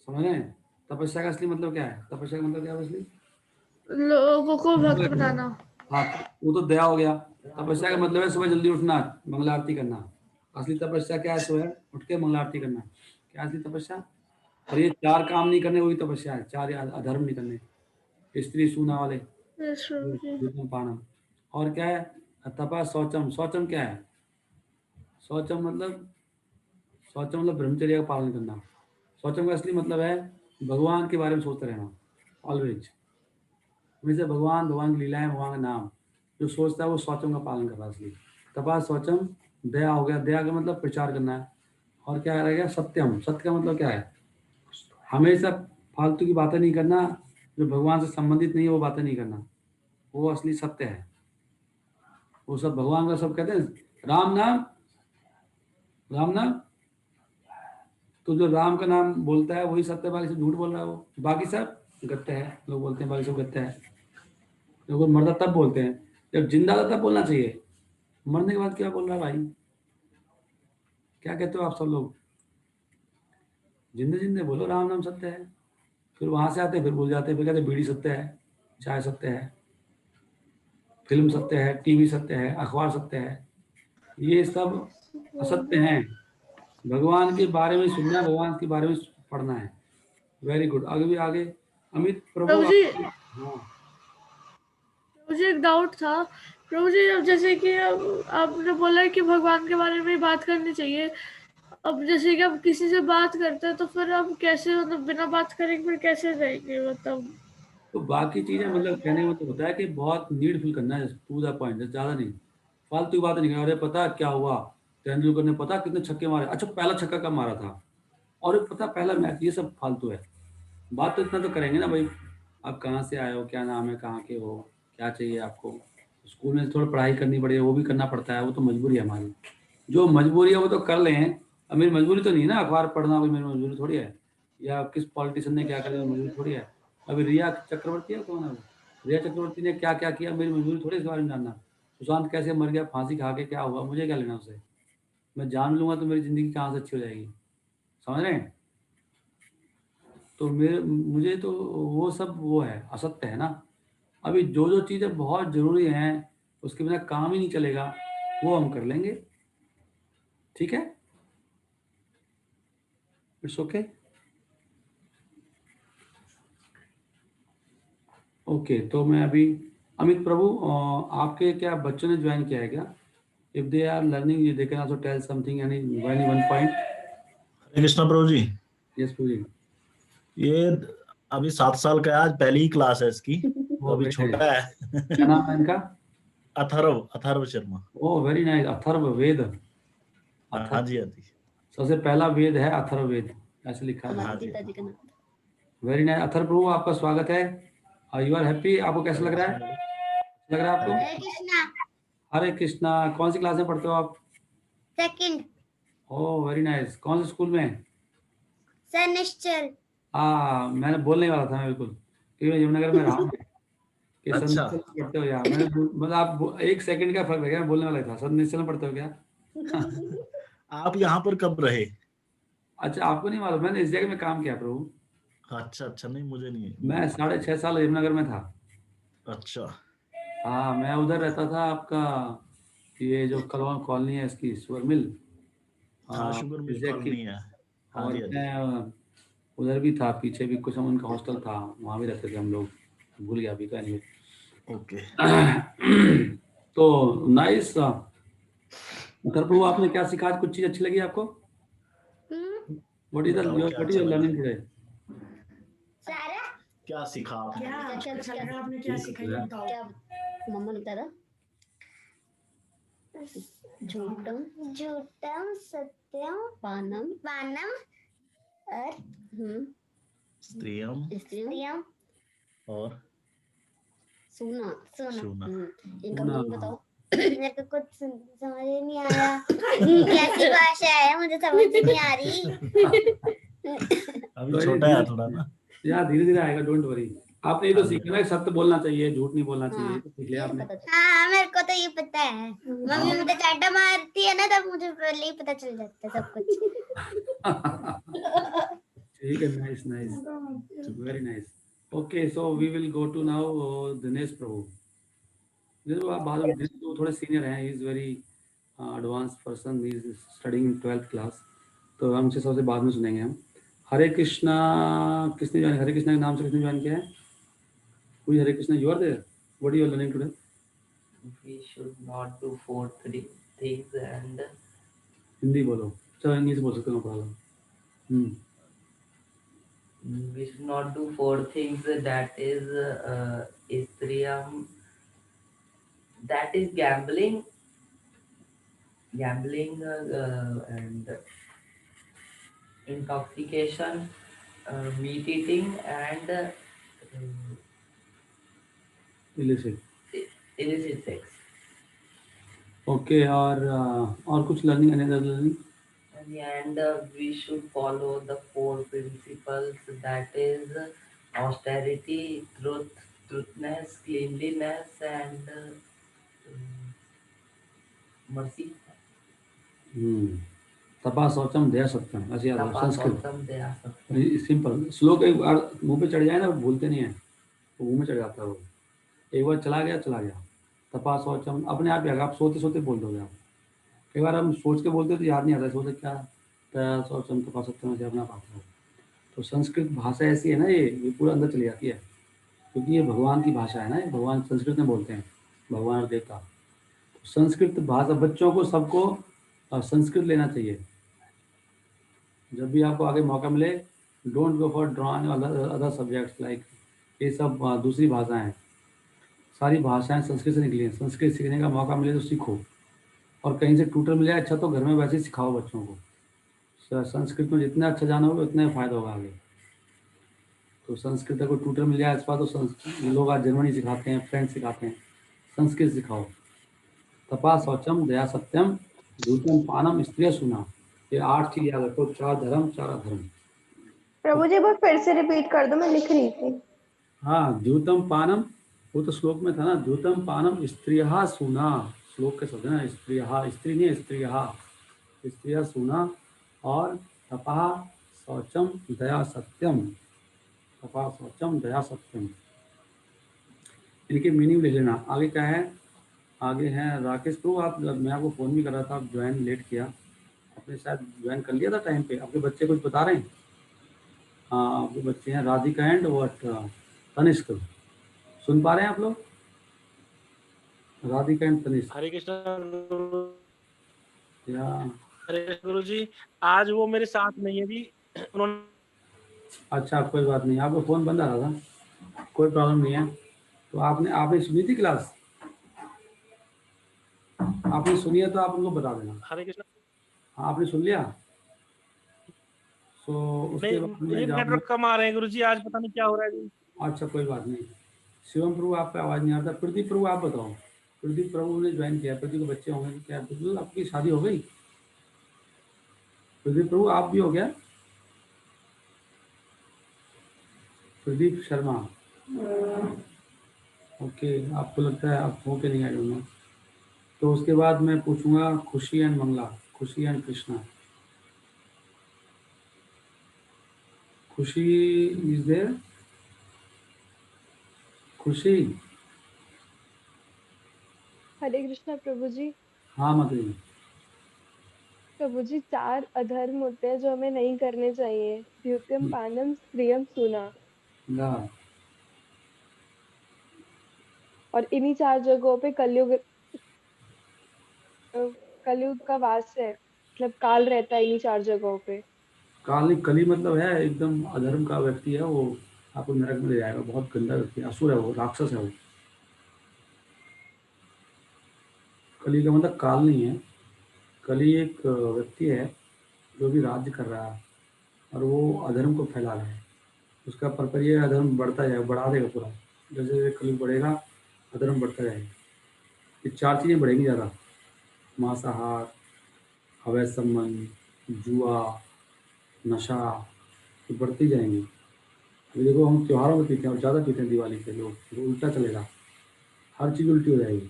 समझ रहे हैं? तपस्या का असली मतलब क्या है? तपस्या का मतलब क्या है असली? लोगों को भक्त बनाना। हाँ, वो तो दया हो गया। तपस्या का मतलब है सुबह जल्दी उठना, मंगला आरती करना। असली तपस्या क्या है? सुबह उठ के मंगला आरती करना। क्या असली तपस्या? और ये 4 काम नहीं करने वही तपस्या है। 4 अधर्म नहीं करने, स्त्री सूना वाले, यस प्रभु जी। धूमम पानम। और क्या है? तपा शौचम। शौचम क्या है? शौचम मतलब ब्रह्मचर्य का पालन करना। शौचम का असली मतलब है भगवान के बारे में सोचते रहना, ऑलवेज। हमेशा भगवान, भगवान की लीलाएं, भगवान का नाम जो सोचता है वो शौचम का पालन कर रहा है असली। तपा शौचम दया हो गया। दया का मतलब प्रचार करना है। और क्या रह गया? सत्यम। सत्य का मतलब क्या है? हमेशा फालतू की बातें नहीं करना, जो भगवान से संबंधित नहीं है वो बातें नहीं करना, वो असली सत्य है। वो सब भगवान का सब कहते हैं राम नाम, राम नाम। तो जो राम का नाम बोलता है वही सत्य, बाकी सब झूठ बोल रहा है वो, बाकी सब गत्ते हैं। लोग बोलते हैं बाकी सब गत्ते हैं। लोग मरदा तब बोलते हैं जब जिंदा था, तब बोलना चाहिए। मरने के बाद क्या बोल रहा है भाई? क्या कहते हो आप सब लोग? जिंदे जिंदे बोलो राम नाम सत्य है। फिर वहां से आते हैं, फिर भूल जाते हैं, फिर कहते हैं बीड़ी सत्य है, चाय सत्य है, फिल्म सत्य है, टीवी सत्य है, अखबार सत्य है। ये सब असत्य हैं। भगवान के बारे में सुनना, भगवान के बारे में पढ़ना है। Very good. आगे भी आगे। अमित प्रभु प्रभु जी, हाँ। मुझे एक डाउट था। प्रभु जी, अब जैसे कि अब आपने बोला कि भगवान के बारे में ही बात करनी चाहिए। अब जैसे कि अब किसी से बात करते हैं तो फिर अब कैसे, मतलब बिना बात करेंगे फिर कैसे रहेंगे, मतलब। तो बाकी चीजें मतलब कहने का मतलब होता है कि बहुत नीडफुल करना है, टू द पॉइंट, ज्यादा नहीं। फालतू की बात नहीं करना। अरे पता है क्या हुआ, तेंदुलकर ने पता कितने छक्के मारे, अच्छा पहला छक्का कब मारा था, और पता पहला मैच, ये सब फालतू है। बात तो इतना तो करेंगे ना भाई, आप कहाँ से आए हो, क्या नाम है, कहाँ के हो, क्या चाहिए आपको, स्कूल में थोड़ा पढ़ाई करनी पड़ी है, वो भी करना पड़ता है, वो तो मजबूरी है हमारी। जो मजबूरी है वो तो कर लें। अब मेरी मजबूरी तो नहीं है ना अखबार पढ़ना, कोई मेरी मजबूरी थोड़ी है, या किस पॉलिटिशियन ने क्या कर मजबूरी थोड़ी है। अभी रिया चक्रवर्ती है, कौन है वो? रिया चक्रवर्ती ने क्या क्या किया, मेरी मजबूरी थोड़ी इस बारे में जानना। सुशांत कैसे मर गया, फांसी खा के क्या हुआ, मुझे क्या लेना उससे। मैं जान लूंगा तो मेरी जिंदगी कहाँ से अच्छी हो जाएगी, समझ रहे हैं? तो मुझे तो वो सब वो है, असत्य है ना। अभी जो जो चीज़ें बहुत ज़रूरी हैं, उसके बिना काम ही नहीं चलेगा, वो हम कर लेंगे। ठीक है, इट्स ओके। ओके, तो मैं अभी अमित प्रभु, आपके क्या बच्चों ने ज्वाइन किया है क्या? If they are learning they can also tell something, any one point. Hare Krishna Prabhu ji. Yes Prabhu ji. ये अभी 7 साल का है, आज पहली ही क्लास है इसकी, तो अभी छोटा है। क्या नाम है इनका? Atharva Sharma. Oh very nice, Atharva Ved. हाँ जी, हाँ जी। सबसे पहला वेद है अथर्ववेद, ऐसे लिखा है। हाँ जी। वेरी नाइस अथर्व प्रभु, आपका स्वागत है। You are happy? आपको कैसा लग रहा है? लग रहा है आपको? हरे कृष्णा। हरे कृष्णा। कौन सी क्लास में पढ़ते हो आप? सेकंड। ओह वेरी नाइस। कौन से स्कूल में? सर निश्चल। मैंने बोलने वाला था मैं, बिल्कुल, क्योंकि मैं यमुनानगर में रहा हूँ कि अच्छा। सर पढ़ते हो यार। मैंने मतलब आप 1 सेकंड का फर्क है, मैं बोलने वाला था सर निश्चल में पढ़ते हो क्या? आप यहाँ पर कब रहे? अच्छा, आपको नहीं मालूम, मैंने इस जगह में काम किया प्रभु। अच्छा, नहीं मुझे नहीं। मैं 6.5 साल यमुनानगर में था। अच्छा। हाँ, मैं उधर रहता था, आपका ये जो कलवा कॉलोनी है इसकी, शुगर मिल। हाँ, शुगर मिल कॉलोनी है। हाँ और जी, हाँ जी। मैं उधर भी था, पीछे भी कुछ हम उनका हॉस्टल था, वहाँ भी रहते थे हम लोग। भूल गया अभी तो, एनीवे। ओके। तो नाइस। अतर प्रभु, आपने क्या सीखा आज? कुछ चीज अच्छी लगी आपको? व्हाट इज बताओ, क्या व्हाट इज अच्छा लगा? Learning today? सारा क्या सीखा आपने? क्या अच्छा लगा आपने, क्या सीखा ये बताओ। क्या मम्मा ने बताया झूठम झूठम सत्यम पानम पानम और स्त्रियम स्त्रियम और सोना सोना। इनका सोना। मीनिंग बताओ। मेरे को कुछ समझ ही नहीं आया। कैसी भाषा है, मुझे समझ ही नहीं आ रही। अभी छोटा है थोड़ा ना। यार धीरे धीरे आएगा, डोंट वरी। आपने ये तो सीखा ना, सत्य बोलना चाहिए, झूठ नहीं बोलना चाहिए, तो सीख लिया आपने। हाँ, मेरे को तो ये पता है। मम्मी मुझे चांटा मारती है ना, तब मुझे पहले ही पता चल जाता है सब कुछ। ठीक है, nice nice, very nice. Okay, so we will go to now Dinesh Prabhu. Dinesh आप बाद में, दिनेश तो थोड़े सीनियर हैं, he is very advance person, he is studying in 12th class, तो हमसे सबसे बाद में सुनेंगे हम। हरे कृष्णा किसने ज्वाइन, हरे कृष्णा के नाम से किसने ज्वाइन किया है? कोई Hare Krishna, you are there? What you are learning today? We should not do 4 things and Hindi बोलो, चलो इंग्लिश बोल सकते हो, no problem. we should not do 4 things, that is istriyam, that is gambling and intoxication, meat eating and illicit sex. Okay, और कुछ learning, another learning? And we should follow the 4 principles, that is austerity, truthness, cleanliness and mercy. तपा शौचम दया सत्यम, ऐसे याद रखो, Sanskrit Tapasautam daya satyam. Simple श्लोक। एक बार मुंह पे चढ़ जाए ना, भूलते नहीं है, वो मुंह में चढ़ जाता है वो। एक बार चला गया। तपा शौचम अपने आप ही आएगा, आप सोते सोते बोल दोगे आप। कई बार हम सोच के बोलते तो याद नहीं आता, सोचते क्या दया शौचम तपा सत्यम, ऐसे अपना आता है। तो संस्कृत भाषा ऐसी है ना, ये पूरा अंदर चली जाती है, क्योंकि ये भगवान की भाषा है ना, ये भगवान संस्कृत में बोलते हैं, भगवान और देवता। तो संस्कृत भाषा, बच्चों को सबको संस्कृत लेना चाहिए। जब भी आपको आगे मौका मिले, don't go for drawing other subjects, like ये सब दूसरी भाषाएं हैं, सारी भाषाएं संस्कृत से निकली हैं। संस्कृत सीखने का मौका मिले तो सीखो, और कहीं से ट्यूटर मिले अच्छा, तो घर में वैसे ही सिखाओ बच्चों को। संस्कृत में जितना अच्छा जाना होगा उतना ही फायदा होगा आगे। तो संस्कृत को ट्यूटर मिल जाए आसपास, तो लोग आज जर्मनी सिखाते हैं, फ्रेंच सिखाते हैं, संस्कृत सिखाओ। तपा शौचम दया सत्यम धूतम पानम स्त्रिय सुना। ये 8 चीज याद रखो, 4 धर्म 4 अधर्म। प्रभु जी एक बार फिर से रिपीट कर दो, मैं लिख रही थी। हाँ, द्यूतम पानम, वो तो श्लोक में था ना, द्यूतम पानम स्त्रियः सुना, श्लोक के शब्द है ना, स्त्रियः, स्त्री नहीं स्त्रियः, स्त्रियः सुना। और तपा शौचम दया सत्यम, तपा शौचम दया सत्यम, इनके मीनिंग लिख लेना। आगे क्या है, आगे है राकेश प्रभु, आप, मैं आपको फोन भी कर रहा था, आप ज्वाइन लेट किया, आपने शायद ज्वाइन कर लिया था टाइम पे। आपके बच्चे कुछ बता रहे हैं? हाँ, आपके बच्चे हैं राधिका एंड व्हाट, तनिष्क, सुन पा रहे हैं आप लोग? राधिका एंड तनिष्क हरे कृष्णा गुरु या? हरे कृष्ण गुरु जी, आज वो मेरे साथ नहीं है जी, उन्होंने। अच्छा, कोई बात नहीं, आपका फोन बंद आ रहा था, कोई प्रॉब्लम नहीं है। तो आपने आपने सुनी थी क्लास? आपने सुनी है तो आप उनको बता देना। हरे कृष्णा। हाँ, आपने सुन लिया? तो उसके बाद नहीं, में ये जाऊँगा। नेटवर्क कम आ रहे हैं गुरु जी, आज पता नहीं क्या हो रहा है जी। अच्छा, कोई बात नहीं। शिवम प्रभु, आपका आवाज़ नहीं आता। प्रदीप प्रभु, आप बताओ। प्रदीप प्रभु ने ज्वाइन किया, प्रदीप के बच्चे होंगे क्या? प्रदीप, आपकी शादी हो गई? प्रदीप प्रभु, आप भी हो गया? प्रदीप शर्मा, ओके, आपको लगता है आप हो के नहीं आए होंगे। तो उसके बाद मैं पूछूंगा खुशी एंड मंगला, खुशी एंड कृष्णा। खुशी इज देयर? खुशी? हरे कृष्णा प्रभु जी। हाँ मतलब, प्रभु जी 4 अधर्म होते हैं जो हमें नहीं करने चाहिए, द्यूतम पानम स्त्रियम सुना, ना, और इन्हीं 4 जगहों पे कलयुग का वास है, मतलब काल रहता है इन्हीं 4 जगहों पे। काली कली मतलब है एकदम अधर्म का व्यक्ति है वो, आपको नरक में ले जाएगा, बहुत गंदा व्यक्ति है, असुर है वो, राक्षस है वो। कली का मतलब काल नहीं है, कली एक व्यक्ति है जो भी राज्य कर रहा है और वो अधर्म को फैला रहा है। उसका पर्पज ये अधर्म बढ़ता जाएगा, बढ़ा देगा पूरा, जैसे जैसे कली बढ़ेगा अधर्म बढ़ता जाएगा। ये 4 चीज़ें बढ़ेंगी ज़्यादा, मांसाहार, अवैध संबंध, जुआ, नशा, ये बढ़ती जाएंगी। अभी देखो हम त्योहारों में पीते हैं और ज़्यादा पीते हैं, दिवाली पे लोग, तो उल्टा चलेगा, हर चीज़ उल्टी हो जाएगी।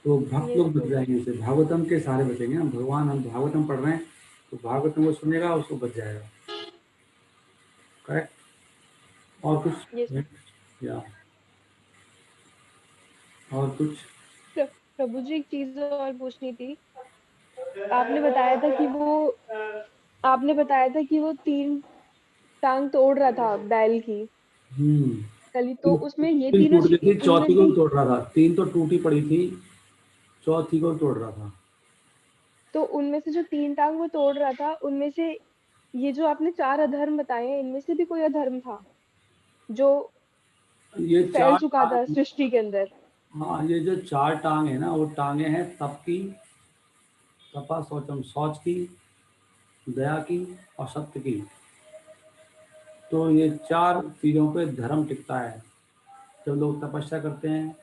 तो भक्त ये लोग बच प्रभु जाएंगे इससे, भागवतम के सहारे बचेंगे ना। भगवान, हम भागवतम पढ़ रहे हैं तो भागवतम को सुनेगा उसको बच जाएगा, करेक्ट? और ये कुछ या और कुछ? प्रभु जी एक चीज और पूछनी थी। आपने बताया था कि वो आपने बताया था कि वो 3 टांग तोड़ रहा था बैल की, हम्म, कली, तो उसमें ये तीन तीनों टूट गई थी, उनमें चौथी को से भी तोड़ रहा था। 3 तो टूटी पड़ी थी, चौथी को तोड़ रहा था। तो उनमें से जो 3 टांग वो तोड़ रहा था, उनमें से ये जो आपने 4 अधर्म बताए हैं, इनमें से भी कोई अधर्म था जो ये फैल 4 चुका था टांग, सृष्टि के अंदर? हाँ, ये जो 4 टांग है ना, वो टांगे हैं तप की, तपा शौचम, शौच की, दया की और सत्य की। तो ये 4 चीज़ों पे धर्म टिकता है। जब लोग तपस्या करते हैं,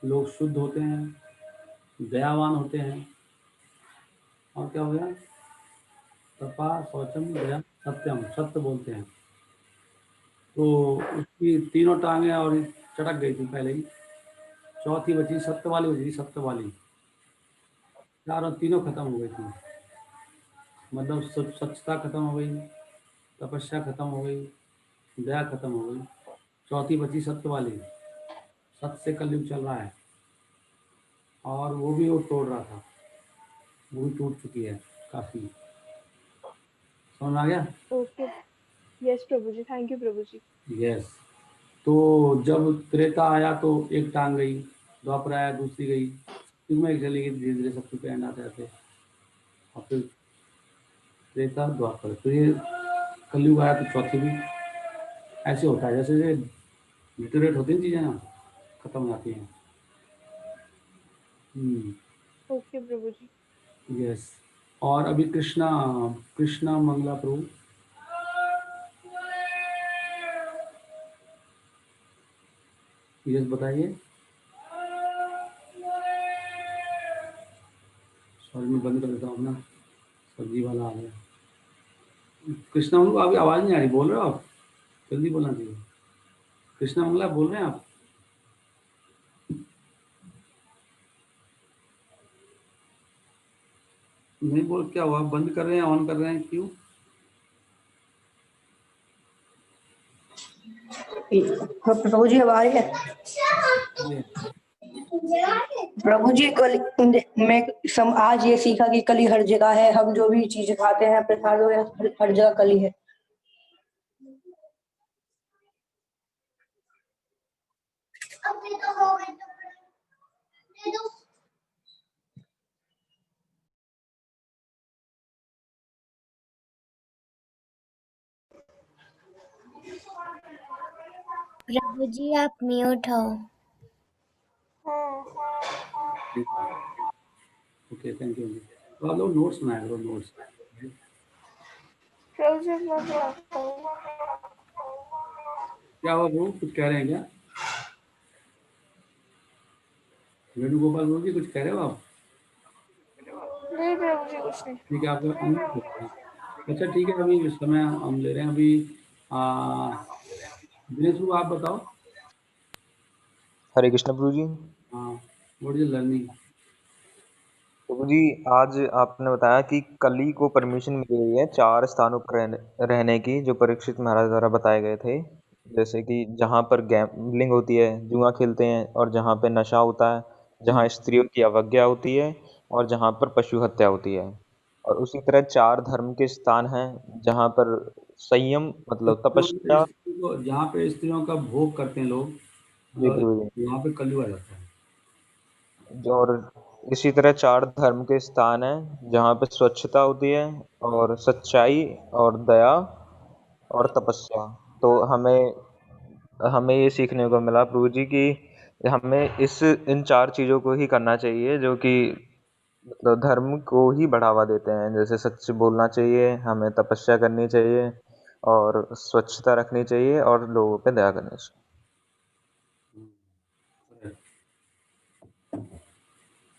लोग शुद्ध होते हैं, दयावान होते हैं। और क्या हो गया? तपा शौचम दया सत्यम, सत्य बोलते हैं। तो उसकी तीनों टांगे और चटक गई थी पहले ही, चौथी बची सत्य वाली, बची सत्य वाली, चारों तीनों खत्म हो गई थी। मतलब स्वच्छता खत्म हो गई, तपस्या खत्म हो गई, दया खत्म हो गई, चौथी बची सत्य वाली। सत्य से कलयुग चल रहा है और वो भी वो तोड़ रहा था, वो भी टूट चुकी है काफी। समझ में आ गया? Okay, yes Prabhu ji, thank you Prabhu ji. Yes. तो जब त्रेता आया तो एक टांग गई, द्वापर आया दूसरी गई, युग में एक चली गई, धीरे धीरे सब पे एंड आते आते, और फिर त्रेता द्वापर, तो ये कलयुग आया तो चौथी भी। ऐसे होता है, जैसे जैसे डिटोरेट होती हैं चीजें ना, खत्म हो जाती हैं। ओके प्रभु जी। यस। और अभी कृष्णा, कृष्णा मंगला प्रभु, यस बताइए। मैं बंद कर देता हूँ अपना, सब्जी वाला आ गया। कृष्णा मंगला, अभी आवाज़ नहीं आ रही, बोल रहे हो आप? जल्दी बोलना चाहिए। कृष्णा मंगला बोल रहे हैं आप? नहीं बोल, क्या हुआ? बंद कर रहे हैं, ऑन कर रहे हैं, क्यों? प्रभु जी अब आ रही है। ये प्रभु जी आज ये सीखा कि कली हर जगह है। हम जो भी चीजें खाते हैं प्रसाद वगैरह, हर जगह कली है। प्रभु जी आप म्यूट हो। Okay, thank you. तो आप लोग नोट्स बनाया करो, नोट्स। प्रभु जी मैं बनाता हूँ। क्या हुआ प्रभु, कुछ कह रहे हैं क्या? वेणुगोपाल प्रभु जी, कुछ कह रहे हो आप? नहीं प्रभु जी कुछ नहीं। ठीक है, आपका अनम्यूट हो गया। अच्छा ठीक है, अभी इस समय हम ले रहे हैं अभी दिनेश प्रभु, आप बताओ। हरे कृष्ण प्रभु जी। हाँ, व्हाट इज लर्निंग? प्रभु जी, आज आपने बताया कि कली को परमिशन मिली हुई है 4 स्थानों पर रहने की, जो परीक्षित महाराज द्वारा बताए गए थे। जैसे कि जहाँ पर गैम्बलिंग होती है, जुआ खेलते हैं, और जहाँ पे नशा होता है, जहाँ स्त्रियों की अवज्ञा होती है, और जहाँ पर पशु हत्या होती है। और उसी तरह 4 धर्म के स्थान हैं जहाँ पर संयम मतलब तपस्या। जहाँ पे स्त्रियों का भोग करते हैं लोग, जी प्रभु जी। वहाँ पे कलयुग आ जाता है। और इसी तरह 4 धर्म के स्थान हैं जहाँ पे स्वच्छता होती है, और सच्चाई, और दया, और तपस्या। तो हमें हमें ये सीखने को मिला प्रभु जी कि हमें इन 4 चीज़ों को ही करना चाहिए, जो कि मतलब धर्म को ही बढ़ावा देते हैं। जैसे सच बोलना चाहिए, हमें तपस्या करनी चाहिए, और स्वच्छता रखनी चाहिए, और लोगों पे दया करनी चाहिए।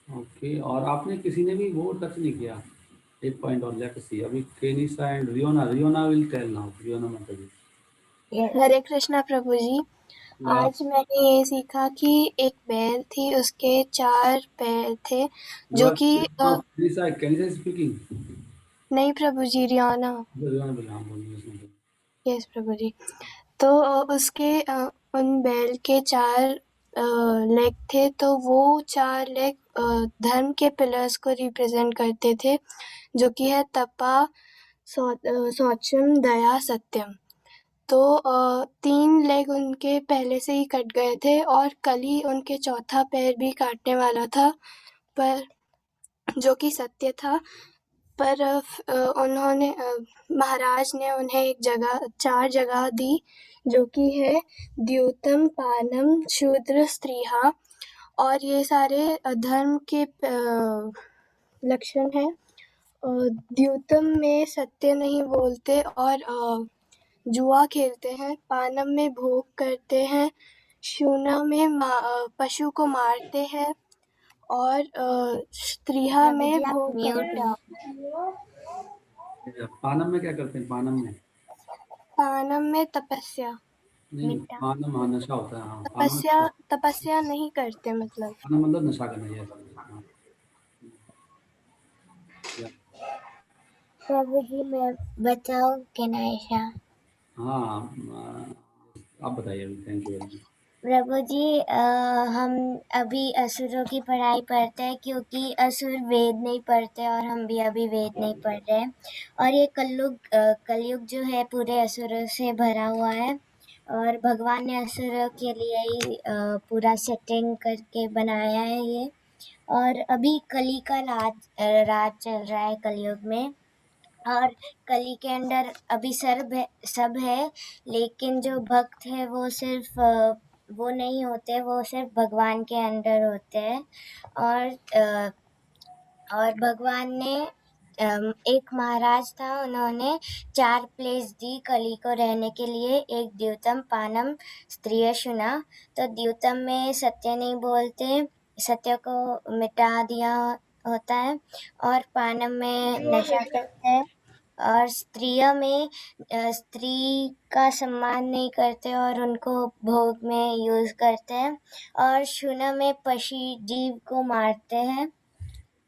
ओके, और आपने किसी ने भी वो टच नहीं किया, एक पॉइंट और लेट्स सी। अभी केनिसा and Riyona will tell now. Riyona माताजी। हरे कृष्णा प्रभु जी। आज मैंने ये सीखा कि एक बैल थी, उसके 4 पैर थे, जो कि केनिसा स्पीकिंग। नहीं प्रभु जी, रियाना। यस प्रभु जी। तो उसके उन बैल के 4 लेग थे, तो वो 4 लेग धर्म के पिलर्स को रिप्रेजेंट करते थे, जो कि है तपा, शौचम, दया, सत्यम। तो 3 लेग उनके पहले से ही कट गए थे, और कल ही उनके 4था पैर भी काटने वाला था, पर जो कि सत्य था। पर उन्होंने महाराज ने उन्हें एक जगह 4 जगह दी, जो कि है द्यूतम, पानम, शूद्र, स्त्रीहा, और ये सारे धर्म के लक्षण हैं। द्यूतम में सत्य नहीं बोलते और जुआ खेलते हैं, पानम में भोग करते हैं, शूना में पशु को मारते हैं, और स्त्रीहा में भोग करते हैं। पानम में क्या करते हैं? पानम में तपस्या। नहीं, पानम हाँ नशा होता है। हाँ, तपस्या नहीं करते, मतलब पानम मतलब नशा करना है। प्रभु जी मैं बताओ केनाइशा। हाँ, आप बताइए अभी। Thank you very much. Prabhu ji हम अभी असुरों की पढ़ाई पढ़ते हैं, क्योंकि असुर वेद नहीं पढ़ते और हम भी अभी वेद नहीं पढ़ रहे हैं। और ये कलयुग जो है पूरे असुरों से भरा हुआ है, और भगवान ने असुरों के लिए ही पूरा सेटिंग करके बनाया है ये। और अभी कली का राज चल रहा है कलयुग में, और कली के अंदर अभी सब है, लेकिन जो भक्त है वो सिर्फ वो नहीं होते, वो सिर्फ भगवान के अंदर होते हैं। और भगवान ने एक महाराज था, उन्होंने 4 प्लेस दी कली को रहने के लिए। एक द्यूतम, पानम, स्त्रिय, शुना। तो द्यूतम में सत्य नहीं बोलते, सत्य को मिटा दिया होता है और पानम में नशा करते हैं और स्त्रियों में स्त्री का सम्मान नहीं करते और उनको भोग में यूज करते हैं और शून्य में पशु जीव को मारते हैं।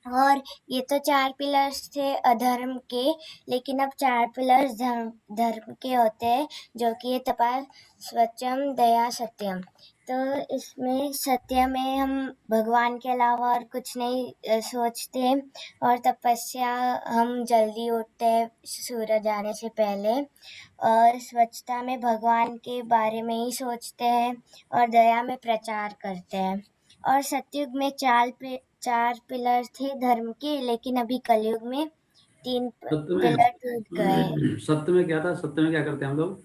और ये तो 4 पिलर्स थे अधर्म के, लेकिन अब 4 पिलर्स धर्म के होते हैं, जो कि ये तपा, स्वच्छम, दया, सत्यम। तो इसमें सत्य में हम भगवान के अलावा और कुछ नहीं सोचते और तपस्या हम जल्दी उठते हैं सूरज आने से पहले और स्वच्छता में भगवान के बारे में ही सोचते हैं और दया में प्रचार करते हैं। और सतयुग में 4 पिलर थे धर्म के, लेकिन अभी कलयुग में 3 पिलर टूट गए। सत्य में क्या था? सत्य में क्या करते हैं हम लोग?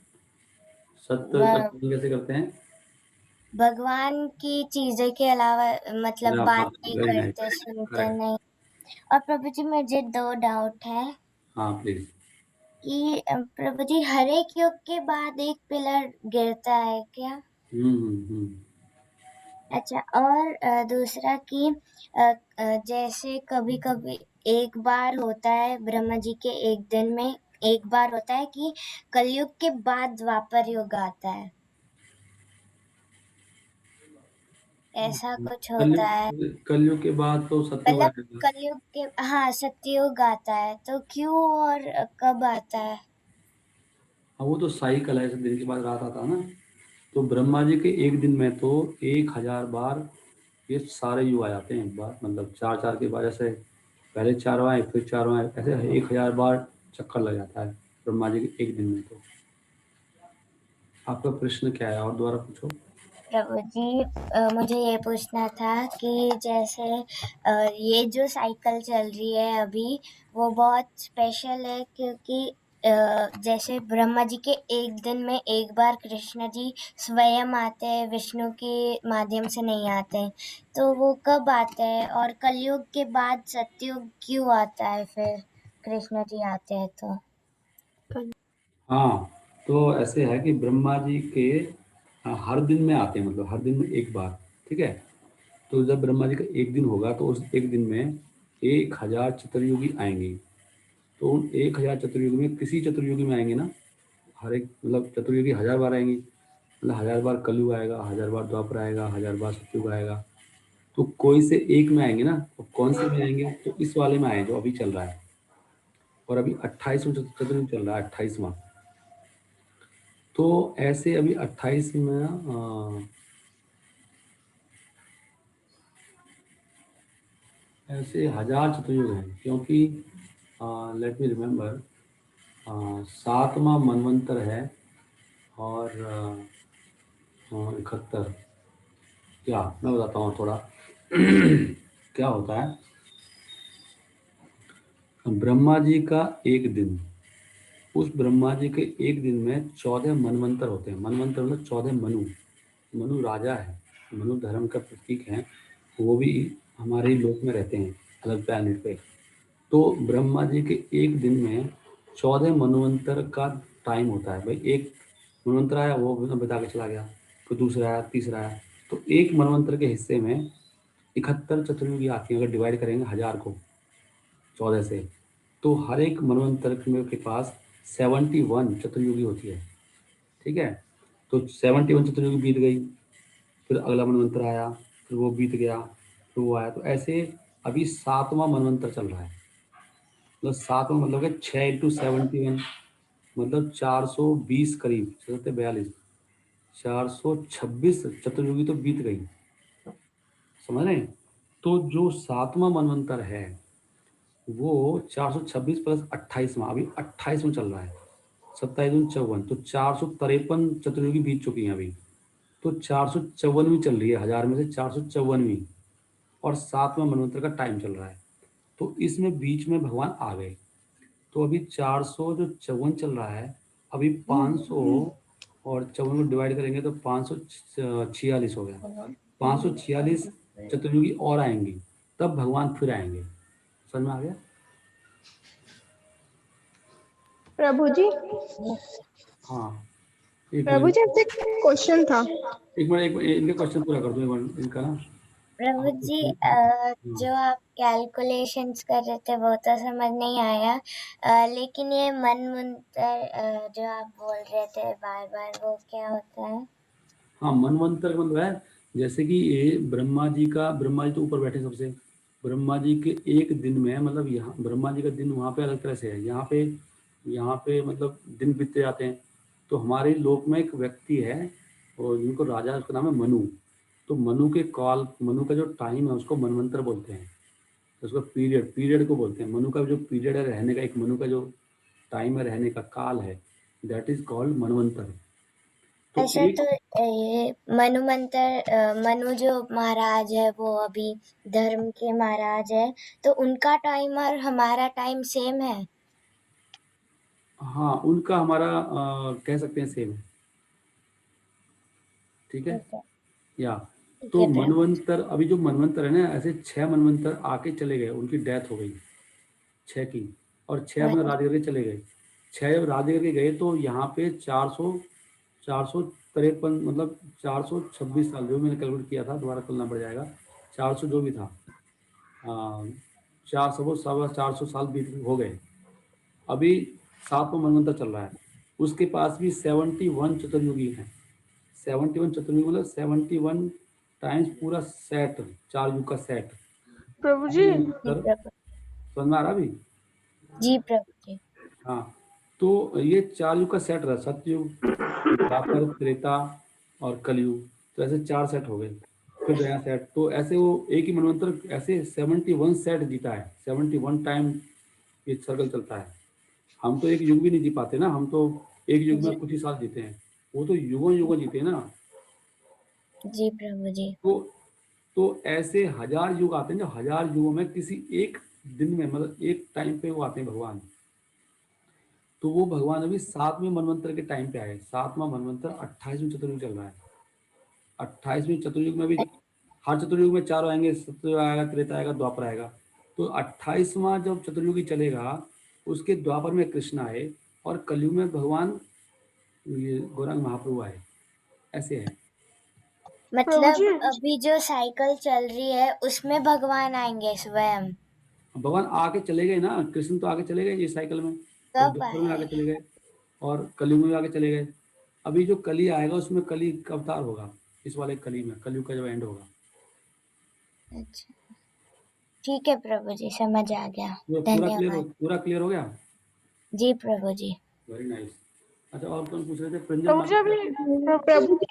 सत्य का पालन कैसे करते हैं? भगवान की चीजें के अलावा मतलब बात नहीं करते, सुनते नहीं। और प्रभु जी मुझे 2 डाउट है। हाँ प्लीज। कि प्रभु जी हर एक युग के बाद एक पिलर गिरता है क्या? अच्छा, और दूसरा कि जैसे कभी कभी एक बार होता है ब्रह्मा जी के एक दिन में, एक बार होता है कि कलयुग के बाद द्वापर युग आता है, ऐसा कुछ होता है। कलयुग के बाद तो सतयुग मतलब आएगा। कलयुग के, हाँ, सतयुग आता है, तो क्यों और कब आता है? हाँ वो तो साइकिल है, दिन के बाद रात आता है ना। तो ब्रह्मा जी के एक दिन में तो 1000 बार ये सारे युग आ जाते हैं एक बार, मतलब 4 के बाद, जैसे पहले 4 आए फिर 4 आए, ऐसे 1000 बार चक्कर लग जाता है ब्रह्मा जी के एक दिन में। तो आपका प्रश्न क्या है? और दोबारा पूछो। प्रभु जी मुझे ये पूछना था कि जैसे ये जो साइकिल चल रही है अभी, वो बहुत स्पेशल है क्योंकि जैसे ब्रह्मा जी के एक दिन में एक बार कृष्ण जी स्वयं आते हैं, विष्णु के माध्यम से नहीं आते, तो वो कब आते हैं? और कलयुग के बाद सतयुग क्यों आता है फिर कृष्ण जी आते हैं तो? हाँ तो ऐसे है कि ब्रह्मा जी के हर दिन में आते हैं, मतलब हर दिन में एक बार, ठीक है। तो जब ब्रह्मा जी का एक दिन होगा तो उस एक दिन में 1000 चतुर्युगी आएंगे। तो उन 1000 चतुर्युगी में किसी चतुर्युगी में आएंगे ना, हर एक मतलब चतुर्युगी 1000 बार आएंगी, मतलब 1000 बार कलयुग आएगा, 1000 बार द्वापर आएगा, 1000 बार सतयुग आएगा। तो कोई से एक में आएंगे ना, तो कौन से में आएंगे? तो इस वाले में आए जो अभी चल रहा है, और अभी 28वां चतुर्युग चल रहा है, 28वां। तो ऐसे अभी 28 में ऐसे 1000 चतुर्युग हैं, क्योंकि लेट मी रिमेम्बर, 7वां मनवंतर है और 71। क्या मैं बताता हूँ थोड़ा क्या होता है। ब्रह्मा जी का एक दिन, उस ब्रह्मा जी के एक दिन में 14 मनवंतर होते हैं। मनवंतर मतलब 14 मनु। मनु राजा है, मनु धर्म का प्रतीक है, वो भी हमारे ही लोक में रहते हैं, अलग प्लैनेट पे। तो ब्रह्मा जी के एक दिन में 14 मनवंतर का टाइम होता है। भाई एक मनवंतर आया, वो बता के चला गया, फिर दूसरा आया, तीसरा आया, तो एक मनवंतर के हिस्से में 71 चतुर्युगी आती है। अगर डिवाइड करेंगे 1000 को 14 से, तो हर एक मनवंतर के पास 71 चतुर्युगी होती है, ठीक है। तो 71 चतुर्युगी बीत गई, फिर अगला मनवंतर आया, फिर वो बीत गया, फिर वो आया। तो ऐसे अभी 7वां मनवंतर चल रहा है। मतलब 7वां मतलब है 6 × 71, मतलब 420 करीब, 42, 426 चतुर्युगी तो बीत गई, समझ रहे हैं। तो जो 7वां मनवंतर है वो 426 + 28वां, अभी 28वां चल रहा है, 27 × 54, तो 453 चतुर्युगी बीत चुकी हैं अभी। तो 454वीं चल रही है, 1000 में से 454वीं, और 7वां मनवंतर का टाइम चल रहा है। तो इसमें बीच में भगवान आ गए। तो अभी 454 चल रहा है, अभी 500 और 54 को डिवाइड करेंगे तो 546 हो गया। 546 चतुर्युगी और आएंगी, तब भगवान फिर आएंगे। समझ में आ गया? प्रभु जी, हाँ प्रभु जी आपसे क्वेश्चन था। एक मिनट इनके क्वेश्चन पूरा कर दो एक मिनट इनका ना। प्रभु आप जी उसमें जो आप कैलकुलेशंस कर रहे थे वो तो समझ नहीं आया, लेकिन ये मन मंत्र जो आप बोल रहे थे बार बार, वो क्या होता है? हाँ, मनवंतर का मतलब है जैसे कि ये ब्रह्मा जी तो ऊपर बैठे सबसे, ब्रह्मा जी के एक दिन में, मतलब यहाँ ब्रह्मा जी का दिन वहाँ पे अलग तरह से है, यहाँ पे मतलब दिन बीतते जाते हैं। तो हमारे लोक में एक व्यक्ति है और जिनको राजा, उसका नाम है मनु। तो मनु का जो टाइम है उसको मनवंतर बोलते हैं। तो उसका पीरियड को बोलते हैं। मनु का जो पीरियड है रहने का, एक मनु का जो टाइम है रहने का, काल है, दैट इज कॉल्ड मनवंतर। तो अच्छा, एक तो ये मनु जो महाराज है वो अभी धर्म के महाराज है, तो उनका टाइम और हमारा टाइम सेम है? हाँ, उनका हमारा कह सकते हैं सेम है। ठीक है, ठीक है, या ठीक तो है प्रभु। मनवंतर, अभी जो मनवंतर है ना, ऐसे 6 मनवंतर आके चले गए, उनकी डेथ हो गई 6 की, और 6 अपना राज करके चले गए। 6 जब राज करके गए तो यहाँ पे 453, मतलब 426 साल, जो मैंने कैलकुलेट किया था, दोबारा करना पड़ जाएगा, 400 जो भी था, 400 साल बीत हो गए। अभी 7वां मनवंतर चल रहा है, उसके पास भी 71 चतुर्युगी हैं। 71 चतुर्युगी मतलब 71 टाइम्स पूरा सेट, 4 युग का सेट। प्रभु जी जी, प्रभु। समझ में आ रहा अभी? जी प्रभु जी। हाँ, तो ये 4 युग का सेट रहा, सतयुग, द्वापर, त्रेता और कलयुग। तो ऐसे 4 सेट हो गए, फिर नया सेट। तो ऐसे वो एक ही मनवंतर ऐसे 71 सेट जीता है, 71 टाइम ये सर्कल चलता है। हम तो एक युग भी नहीं जी पाते ना, हम तो एक युग में कुछ ही साल जीते हैं, वो तो युगों युगों जीते हैं ना। जी प्रभु जी। तो ऐसे 1000 युग आते हैं, जो 1000 युगों में किसी एक दिन में, मतलब एक टाइम पे वो आते हैं भगवान। तो वो भगवान अभी 7वें मनवंतर के टाइम पे आए। 7वां मनवंतर 28वें चतुर्युग चल रहा है। 28वें चतुर्युग में भी हर चतुर्युग में 4 आएंगे, सतयुग आएगा, त्रेता आएगा, द्वापर आएगा। तो 28वां जब चतुर्युगी चलेगा, उसके द्वापर में कृष्ण आए और कलयुग में भगवान ये गौरांग महाप्रभु आए। ऐसे है। प्रभु जी, मतलब अभी जो साइकिल चल रही है उसमें भगवान आएंगे स्वयं? भगवान आके चले गए ना, कृष्ण तो आके चले गए इस साइकिल में, और कब द्वापर में आके आए? चले गए, और कलयुग में आके चले गए। अभी जो कली आएगा उसमें कली का अवतार होगा, इस वाले कली में, कलयुग का जब एंड होगा। अच्छा, ठीक है प्रभु जी, समझ आ गया। वो धन्यवाद। पूरा क्लियर हो गया? जी प्रभु जी। Very nice. अच्छा, और कौन पूछ रहे थे? प्रिंजल प्रभु जी माता। अभी प्रभु जी,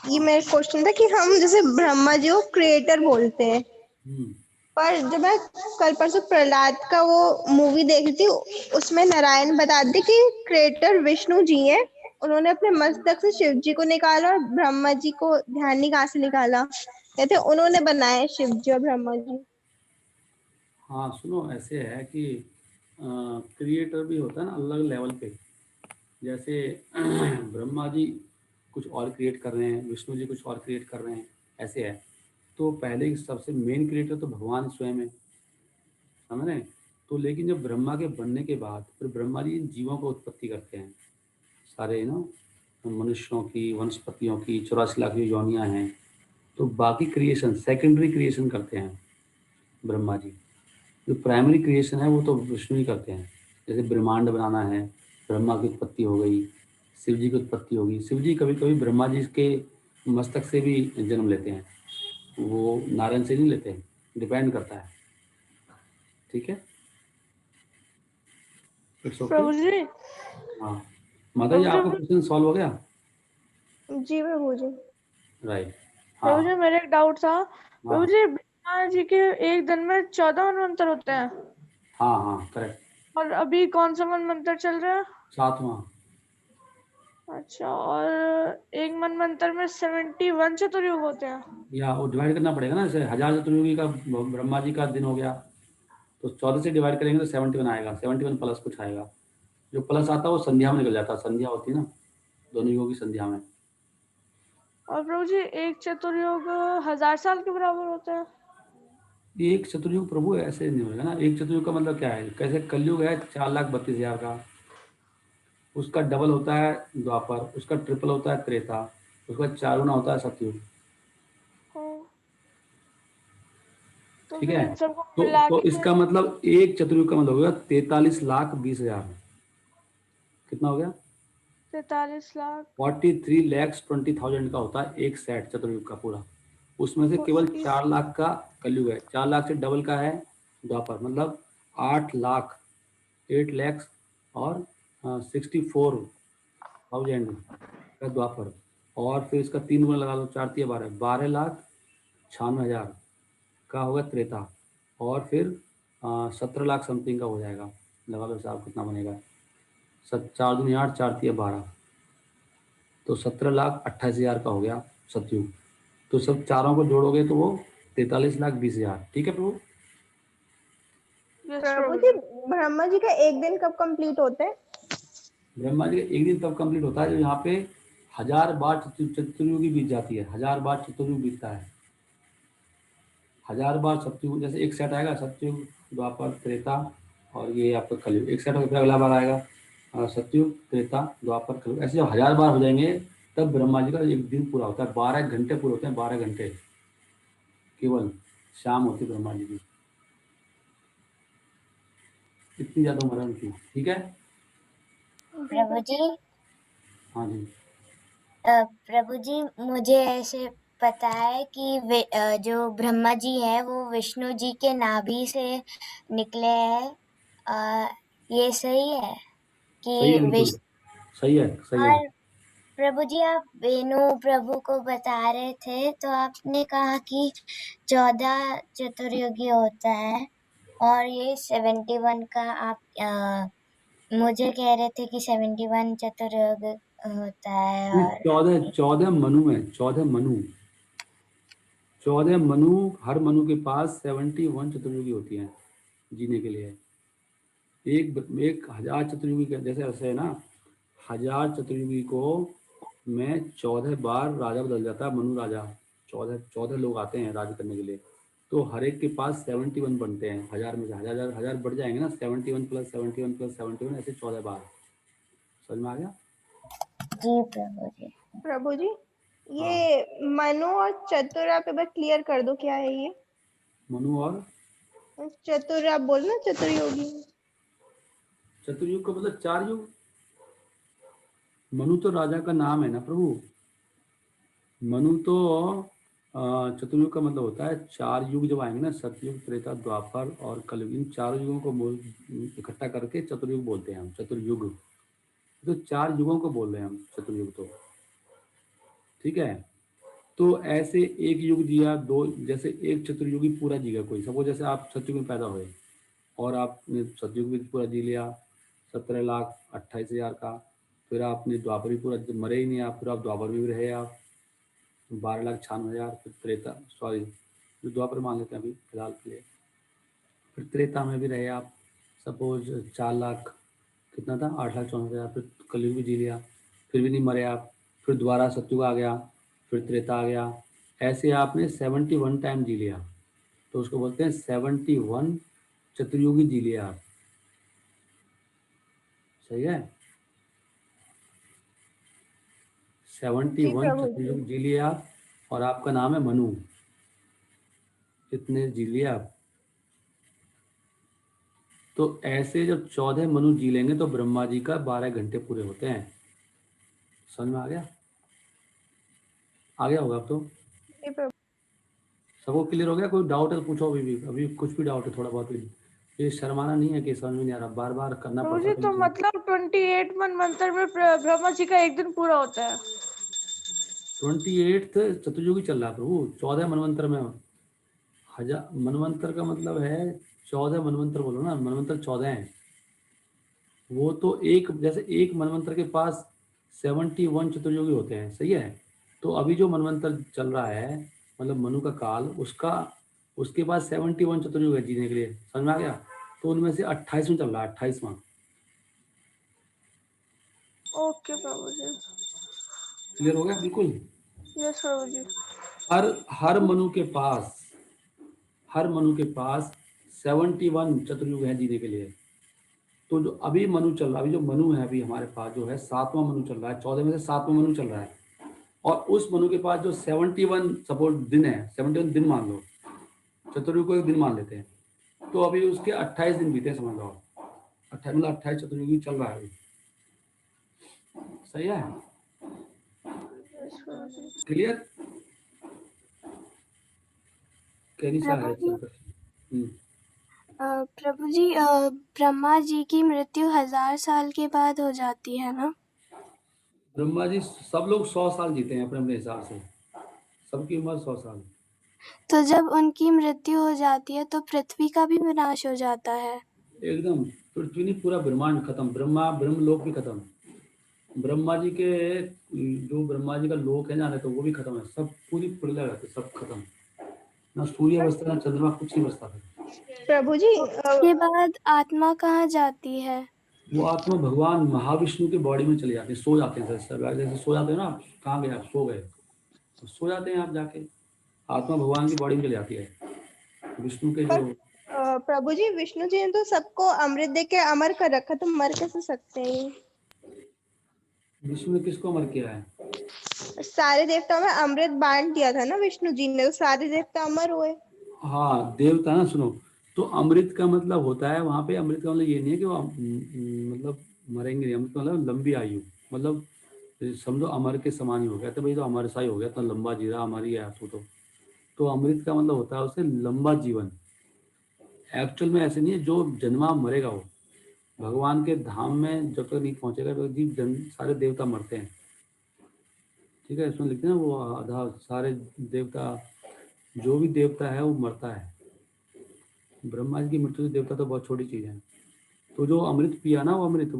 ये मेरा क्वेश्चन था कि हम जैसे ब्रह्मा जी को क्रिएटर बोलते हैं, हम्म, पर जब मैं कल परसों प्रहलाद का वो मूवी देख रही थी, उसमें नारायण बताते कि क्रिएटर विष्णु जी हैं। उन्होंने अपने मस्तक से शिव जी को निकाला और ब्रह्मा जी को ध्यान नहीं कहाँ से निकाला, कहते उन्होंने बनाए शिव जी और ब्रह्मा जी। हाँ सुनो, ऐसे है कि क्रिएटर भी होता है ना अलग लेवल पे। जैसे ब्रह्मा जी कुछ और क्रिएट कर रहे हैं, विष्णु जी कुछ और क्रिएट कर रहे हैं, ऐसे है। तो पहले सबसे मेन क्रिएटर तो भगवान स्वयं है, समझ रहे हैं? तो लेकिन जब ब्रह्मा के बनने के बाद फिर ब्रह्मा जी इन जीवों को उत्पत्ति करते हैं, सारे मनुष्यों की, वनस्पतियों की, 84 लाख जो योनियाँ हैं। तो बाकी क्रिएशन, सेकेंडरी क्रिएशन करते हैं ब्रह्मा जी। जो प्राइमरी क्रिएशन है वो तो विष्णु ही करते हैं। जैसे ब्रह्मांड बनाना है, ब्रह्मा की उत्पत्ति हो गई, शिव जी की उत्पत्ति होगी। शिव जी कभी कभी ब्रह्मा जी के मस्तक से भी जन्म लेते हैं, वो नारायण से नहीं लेते हैं, डिपेंड करता है। ठीक है, इट्स ओके। प्रभु जी, हाँ माता जी, आपका क्वेश्चन सॉल्व हो गया? जी प्रभु जी। राइट। हाँ प्रभु जी, मेरा एक डाउट था। प्रभु हाँ जी, ब्रह्मा जी के एक दिन में 14 मनवंतर होते हैं, हाँ हाँ, करेक्ट। और अभी कौन सा मनवंतर चल रहा है? 7वां। अच्छा, और एक मनवंतर में 71 चतुर्युग होते हैं? या वो डिवाइड करना पड़ेगा ना, जैसे 1000 चतुर्युगी का ब्रह्मा जी का दिन हो गया, तो 14 से डिवाइड करेंगे तो 71 आएगा, 71 प्लस कुछ आएगा। जो प्लस आता है वो संध्या में निकल जाता है, संध्या होती है ना, दोनों युगों की संध्या में। और प्रभु जी, एक चतुर्युग 1000 साल के बराबर होता है? एक चतुर्युग प्रभु ऐसे नहीं होगा ना। एक चतुर्युग का मतलब क्या है? कैसे कलयुग है 4,32,000 का, उसका डबल होता है द्वापर, उसका ट्रिपल होता है त्रेता, उसका 4 गुना होता है सतयुग। हाँ। ठीक है। इन सबको तो मिला के इसका मतलब एक चतुर्युग का मतलब होगा 43,20,000। कितना हो गया? 43 लाख 43,20,000 का होता है एक सेट चतुर्युग का पूरा। उसमें से केवल 4 लाख का कलयुग है। 4 लाख से डबल का है द्वापर, मतलब 8 लाख 8 lakhs और 64,000 का द्वापर। और फिर इसका 3 गुना लगा लो, 4 तिया 12, 12,96,000 का होगा त्रेता। और फिर 17 लाख समथिंग का हो जाएगा। लगा लो साहब कितना बनेगा, 4 दूनी 8, 4 तिया 12, तो 17,28,000 का हो गया सतयुग। तो सब चारों को जोड़ोगे तो वो 43,20,000। ठीक है प्रभु? प्रभु जी, ब्रह्मा जी का एक दिन कब कंप्लीट होते हैं? ब्रह्मा जी का एक दिन तब कंप्लीट होता है जब यहाँ पे 1000 बार चतुर्युगी बीत जाती है। 1000 बार चतुर्युग बीतता है। 1000 बार सतयुग, जैसे एक सेट आएगा सतयुग, द्वापर, त्रेता और ये आपका कलयुग, एक सेट होकर फिर अगला बार आएगा सतयुग, त्रेता, द्वापर, कलयुग। ऐसे जब 1000 बार हो जाएंगे तब ब्रह्मा जी का एक दिन पूरा होता है। 12 घंटे पूरे होते हैं, 12 घंटे केवल शाम होती है ब्रह्मा जी की। इतनी ज्यादा उम्र है उनकी। ठीक है प्रभु जी। हाँ जी। प्रभु जी, मुझे ऐसे पता है कि जो ब्रह्मा जी है वो विष्णु जी के नाभि से निकले हैं। ये सही है कि सही है, बिल्कुल सही है, सही है। और प्रभु जी, आप वेणु प्रभु को बता रहे थे तो आपने कहा कि 14 चतुर्युगी होता है और ये 71 का आप मुझे कह रहे थे कि 71 चतुर्युग होता है। और 14 मनु है, 14 मनु। 14 मनु, हर मनु के पास 71 चतुर्युगी होती हैं जीने के लिए। एक 1000 चतुर्युगी का जैसे ऐसे है ना, 1000 चतुर्युगी को में 14 बार राजा बदल जाता है, मनु राजा। 14 लोग आते हैं राज करने के लिए, तो हर एक के पास 71 बनते हैं। 1000 में से 1000 बढ़ जाएंगे ना, 71 + 71 + 71, ऐसे 14 बार। समझ में आ गया? जी प्रभु जी। प्रभु जी, ये मनु और चतुर आप एक बार क्लियर कर दो, क्या है ये? मनु और चतुर आप बोल ना, चतुर्योगी। चतुर्युग का मतलब 4 युग। मनु तो राजा का नाम है ना प्रभु। मनु तो चतुर्युग का मतलब होता है 4 युग जब आएंगे ना, सतयुग, त्रेता, द्वापर और कलयुग, इन 4 युगों को इकट्ठा करके चतुर्युग बोलते हैं हम। चतुर्युग तो 4 युगों को बोल रहे हैं हम चतुर्युग तो। ठीक है, तो ऐसे एक युग जिया, दो, जैसे एक चतुर्युगी पूरा जीगा कोई। सपोज जैसे आप सतयुग में पैदा हुए और आपने सतयुग भी पूरा जी लिया 17,28,000 का, फिर आपने द्वापर भी पूरा, मरे ही नहीं आप, फिर आप द्वापर में भी रहे आप 12,96,000, फिर त्रेता, सॉरी द्वापर मान लेते हैं अभी फिलहाल के लिए, फिर त्रेता में भी रहे आप सपोज 4 लाख, कितना था 8,64,000, फिर कलयुग भी जी लिया, फिर भी नहीं मरे आप, फिर दोबारा सतयुग आ गया, फिर त्रेता आ गया। ऐसे आपने 71 टाइम जी लिया, तो उसको बोलते हैं 71 चतुर्युगी जी लिया आप। सही है, 71 चतुर्युग जी लिया आप, और आपका नाम है मनु। कितने जी लिया आप? तो ऐसे जब 14 मनु जी लेंगे तो ब्रह्मा जी का 12 घंटे पूरे होते हैं। समझ में आ गया? आ गया होगा अब तो सबको क्लियर हो गया? कोई डाउट है तो पूछो अभी कुछ भी डाउट है थोड़ा बहुत भी। ये शर्माना नहीं है कि समझ में नहीं आ रहा, बार बार करना पड़ता है। तो मतलब 28 मंवंतर में ब्रह्मा जी का एक दिन पूरा होता है। 28 चतुर्युगी चल रहा है प्रभु, 14 मनवंतर में। 1000 मनवंतर का मतलब है 14 मनवंतर बोलो ना, मनवंतर 14 है। वो तो एक, जैसे एक मनवंतर के पास 71 चतुर्युगी होते हैं। सही है, तो अभी जो मनवंतर चल रहा है मतलब मनु का काल, उसके पास 71 चतुर्युग है जीने के लिए। समझ में आ गया? तो उनमें से 28वां चल रहा है, 28वां। ओके प्रभु जी, क्लियर हो गया? बिल्कुल। यस प्रभु जी। हर मनु के पास 71 चतुर्युग है जीने के लिए। तो जो अभी मनु चल रहा है, अभी जो मनु है अभी हमारे पास जो है 7वां मनु चल रहा है, 14 में से 7वां मनु चल रहा है। और उस मनु के पास जो 71 सपोज दिन है, 71 दिन मान लो चतुर्युगी को एक दिन मान लेते हैं, तो अभी उसके 28 दिन बीते समझ लो, 28 चतुर्युगी चल रहा है अभी। सही है, क्लियर? कैरिसा है प्रभु जी ब्रह्मा जी की मृत्यु 1000 साल के बाद हो जाती है ना? ब्रह्मा जी सब लोग 100 साल जीते हैं अपने अपने हिसाब से, सबकी उम्र 100 साल। तो जब उनकी मृत्यु हो जाती है तो पृथ्वी का भी विनाश हो जाता है? एकदम, पृथ्वी नहीं, पूरा ब्रह्मांड खत्म, ब्रह्मलोक भी खत्म, ब्रह्मा जी के जो ब्रह्मा जी का लोक है ना, तो वो भी खत्म है, सब पूरी प्रलय रहती, सब खत्म, ना सूर्य बचता ना चंद्रमा, कुछ नहीं बचता फिर। प्रभु जी उसके बाद आत्मा कहाँ जाती है? वो आत्मा भगवान महाविष्णु की बॉडी में चले जाते हैं, सो जाते हैं, जैसे सो जाते हैं ना आप, कहाँ गए आप, सो गए तो सो जाते हैं आप जाके, आत्मा भगवान की बॉडी में चले जाती है, विष्णु के जो। प्रभु जी विष्णु जी ने तो सबको अमृत दे के अमर कर रखा, तो मर कैसे सकते हैं? विष्णु ने किसको अमर किया है? सारे देवताओं में अमृत बांट दिया था ना विष्णु जी ने, तो सारे देवता अमर हुए। हाँ देवता ना, सुनो, तो अमृत का मतलब होता है वहां पे, अमृत का मतलब ये नहीं है कि वो मतलब मरेंगे, अमृत का मतलब लंबी आयु, मतलब समझो अमर के समान ही हो गया, तो भाई तो अमर सा ही हो गया, तो लंबा जी रहा, हमारी है तो अमृत का मतलब होता है उसे लंबा जीवन। एक्चुअल में ऐसे नहीं है, जो जन्मा मरेगा वो भगवान के धाम में जब तक नहीं पहुंचेगा तो जीव सारे देवता मरते हैं, ठीक है, इसमें लिखते हैं वो आधा सारे देवता, जो भी देवता है वो मरता है। ब्रह्मा जी की मृत्यु से देवता तो बहुत छोटी चीज है। तो जो अमृत पिया ना, वो अमृत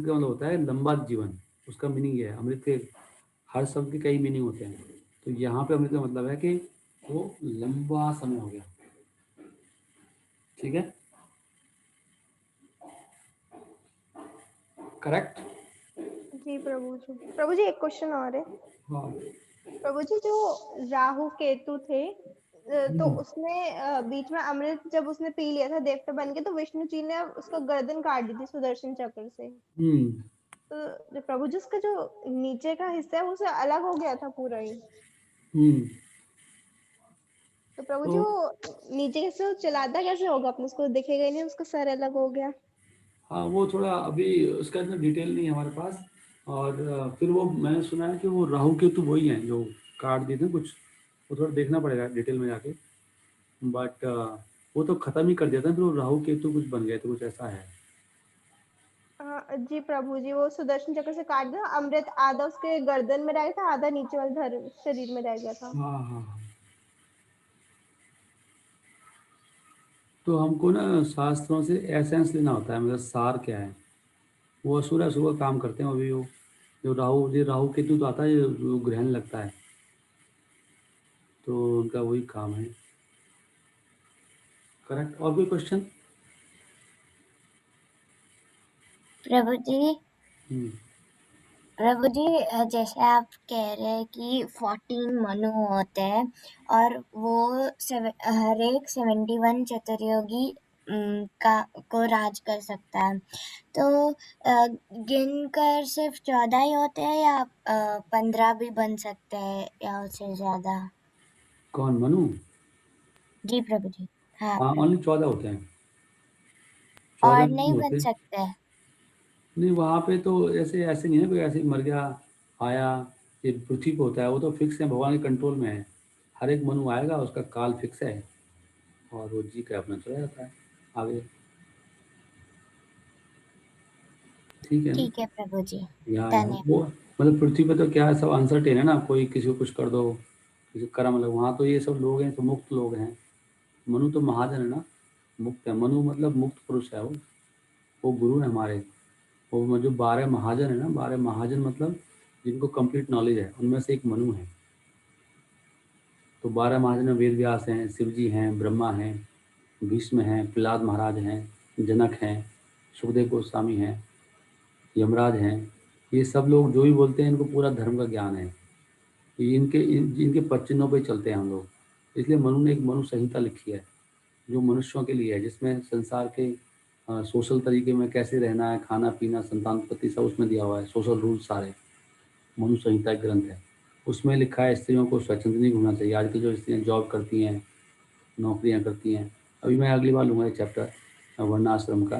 का मतलब होता है लंबा जीवन, उसका मीनिंग ये है। अमृत के हर शब्द के कई मीनिंग होते हैं, तो यहाँ पे अमृत का मतलब है कि वो लंबा समय हो गया, ठीक है, करेक्ट? जी प्रभु जी एक क्वेश्चन और है। हाँ। प्रभु जी जो राहु केतु थे, तो उसने बीच में अमृत जब उसने पी लिया था देवता बन के, तो विष्णु जी ने उसको गर्दन काट दी थी सुदर्शन चक्र से। तो जो प्रभु जी उसका जो नीचे का हिस्सा है वो अलग हो गया था पूरा ही। तो प्रभु जी वो नीचे कैसे चलाता कैसे होगा, अपने उसको दिखेगा ही नहीं, उसका सर अलग हो गया। हाँ वो थोड़ा अभी उसका इतना डिटेल नहीं है हमारे पास, और फिर वो मैंने सुना है कि वो राहु केतु वही हैं जो काट दिए थे कुछ, वो थोड़ा देखना पड़ेगा डिटेल में जाके, बट वो तो खत्म ही कर दिया था, फिर वो राहु केतु कुछ बन गए थे, कुछ ऐसा है। जी प्रभु जी वो सुदर्शन चक्र से काट दिया, अमृत आधा उसके गर्दन में रह गया था, आधा नीचे वाले शरीर में रह गया था। हाँ। तो हमको ना शास्त्रों से एसेंस लेना होता है, मतलब सार क्या है। वो असुर का काम करते हैं अभी, वो जो राहु केतु तो आता है, जो ग्रहण लगता है, तो उनका वही काम है, करेक्ट? और कोई क्वेश्चन? प्रभु जी जैसे आप कह रहे हैं कि 14 मनु होते हैं और वो हर एक 71 चतुर्युगी को राज कर सकता है, तो गिनकर सिर्फ 14 ही होते हैं या 15 भी बन सकते हैं या उससे ज्यादा? कौन, मनु? जी प्रभु जी। हाँ ओनली 14 होते हैं, और नहीं बन सकते? नहीं, वहाँ पे तो ऐसे नहीं है, कोई ऐसे मर गया आया, ये पृथ्वी पे होता है, वो तो फिक्स है, भगवान के कंट्रोल में है, हर एक मनु आएगा, उसका काल फिक्स है और वो जी का अपना चला जाता है आगे, ठीक है प्रभु जी, धन्यवाद। वो मतलब पृथ्वी पे तो क्या है, सब अनसर्टेन है ना, कोई किसी को कुछ कर दो, किसी कर्म मतलब, वहाँ तो ये सब लोग हैं तो मुक्त लोग हैं। मनु तो महाजन है ना, मुक्त है, मनु मतलब मुक्त पुरुष है, वो गुरु है हमारे, वो जो 12 महाजन है ना, 12 महाजन मतलब जिनको कंप्लीट नॉलेज है, उनमें से एक मनु है। तो 12 महाजन में वेद व्यास हैं, शिव जी हैं, ब्रह्मा हैं, भीष्म हैं, प्रहलाद महाराज हैं, जनक हैं, सुखदेव गोस्वामी हैं, यमराज हैं, ये सब लोग जो भी बोलते हैं इनको पूरा धर्म का ज्ञान है, इनके पच्चिनों पे चलते हैं हम लोग, इसलिए मनु ने एक मनु संहिता लिखी है जो मनुष्यों के लिए है, जिसमें संसार के सोशल तरीके में कैसे रहना है, खाना पीना, संतानोत्पत्ति सब उसमें दिया हुआ है, सोशल रूल्स सारे, मनु संहिता एक ग्रंथ है। उसमें लिखा है स्त्रियों को स्वच्छंद नहीं घूमना चाहिए। आजकल जो स्त्रियाँ जॉब करती हैं, नौकरियाँ करती हैं। अभी मैं अगली बार लूँगा ये चैप्टर वर्णाश्रम का,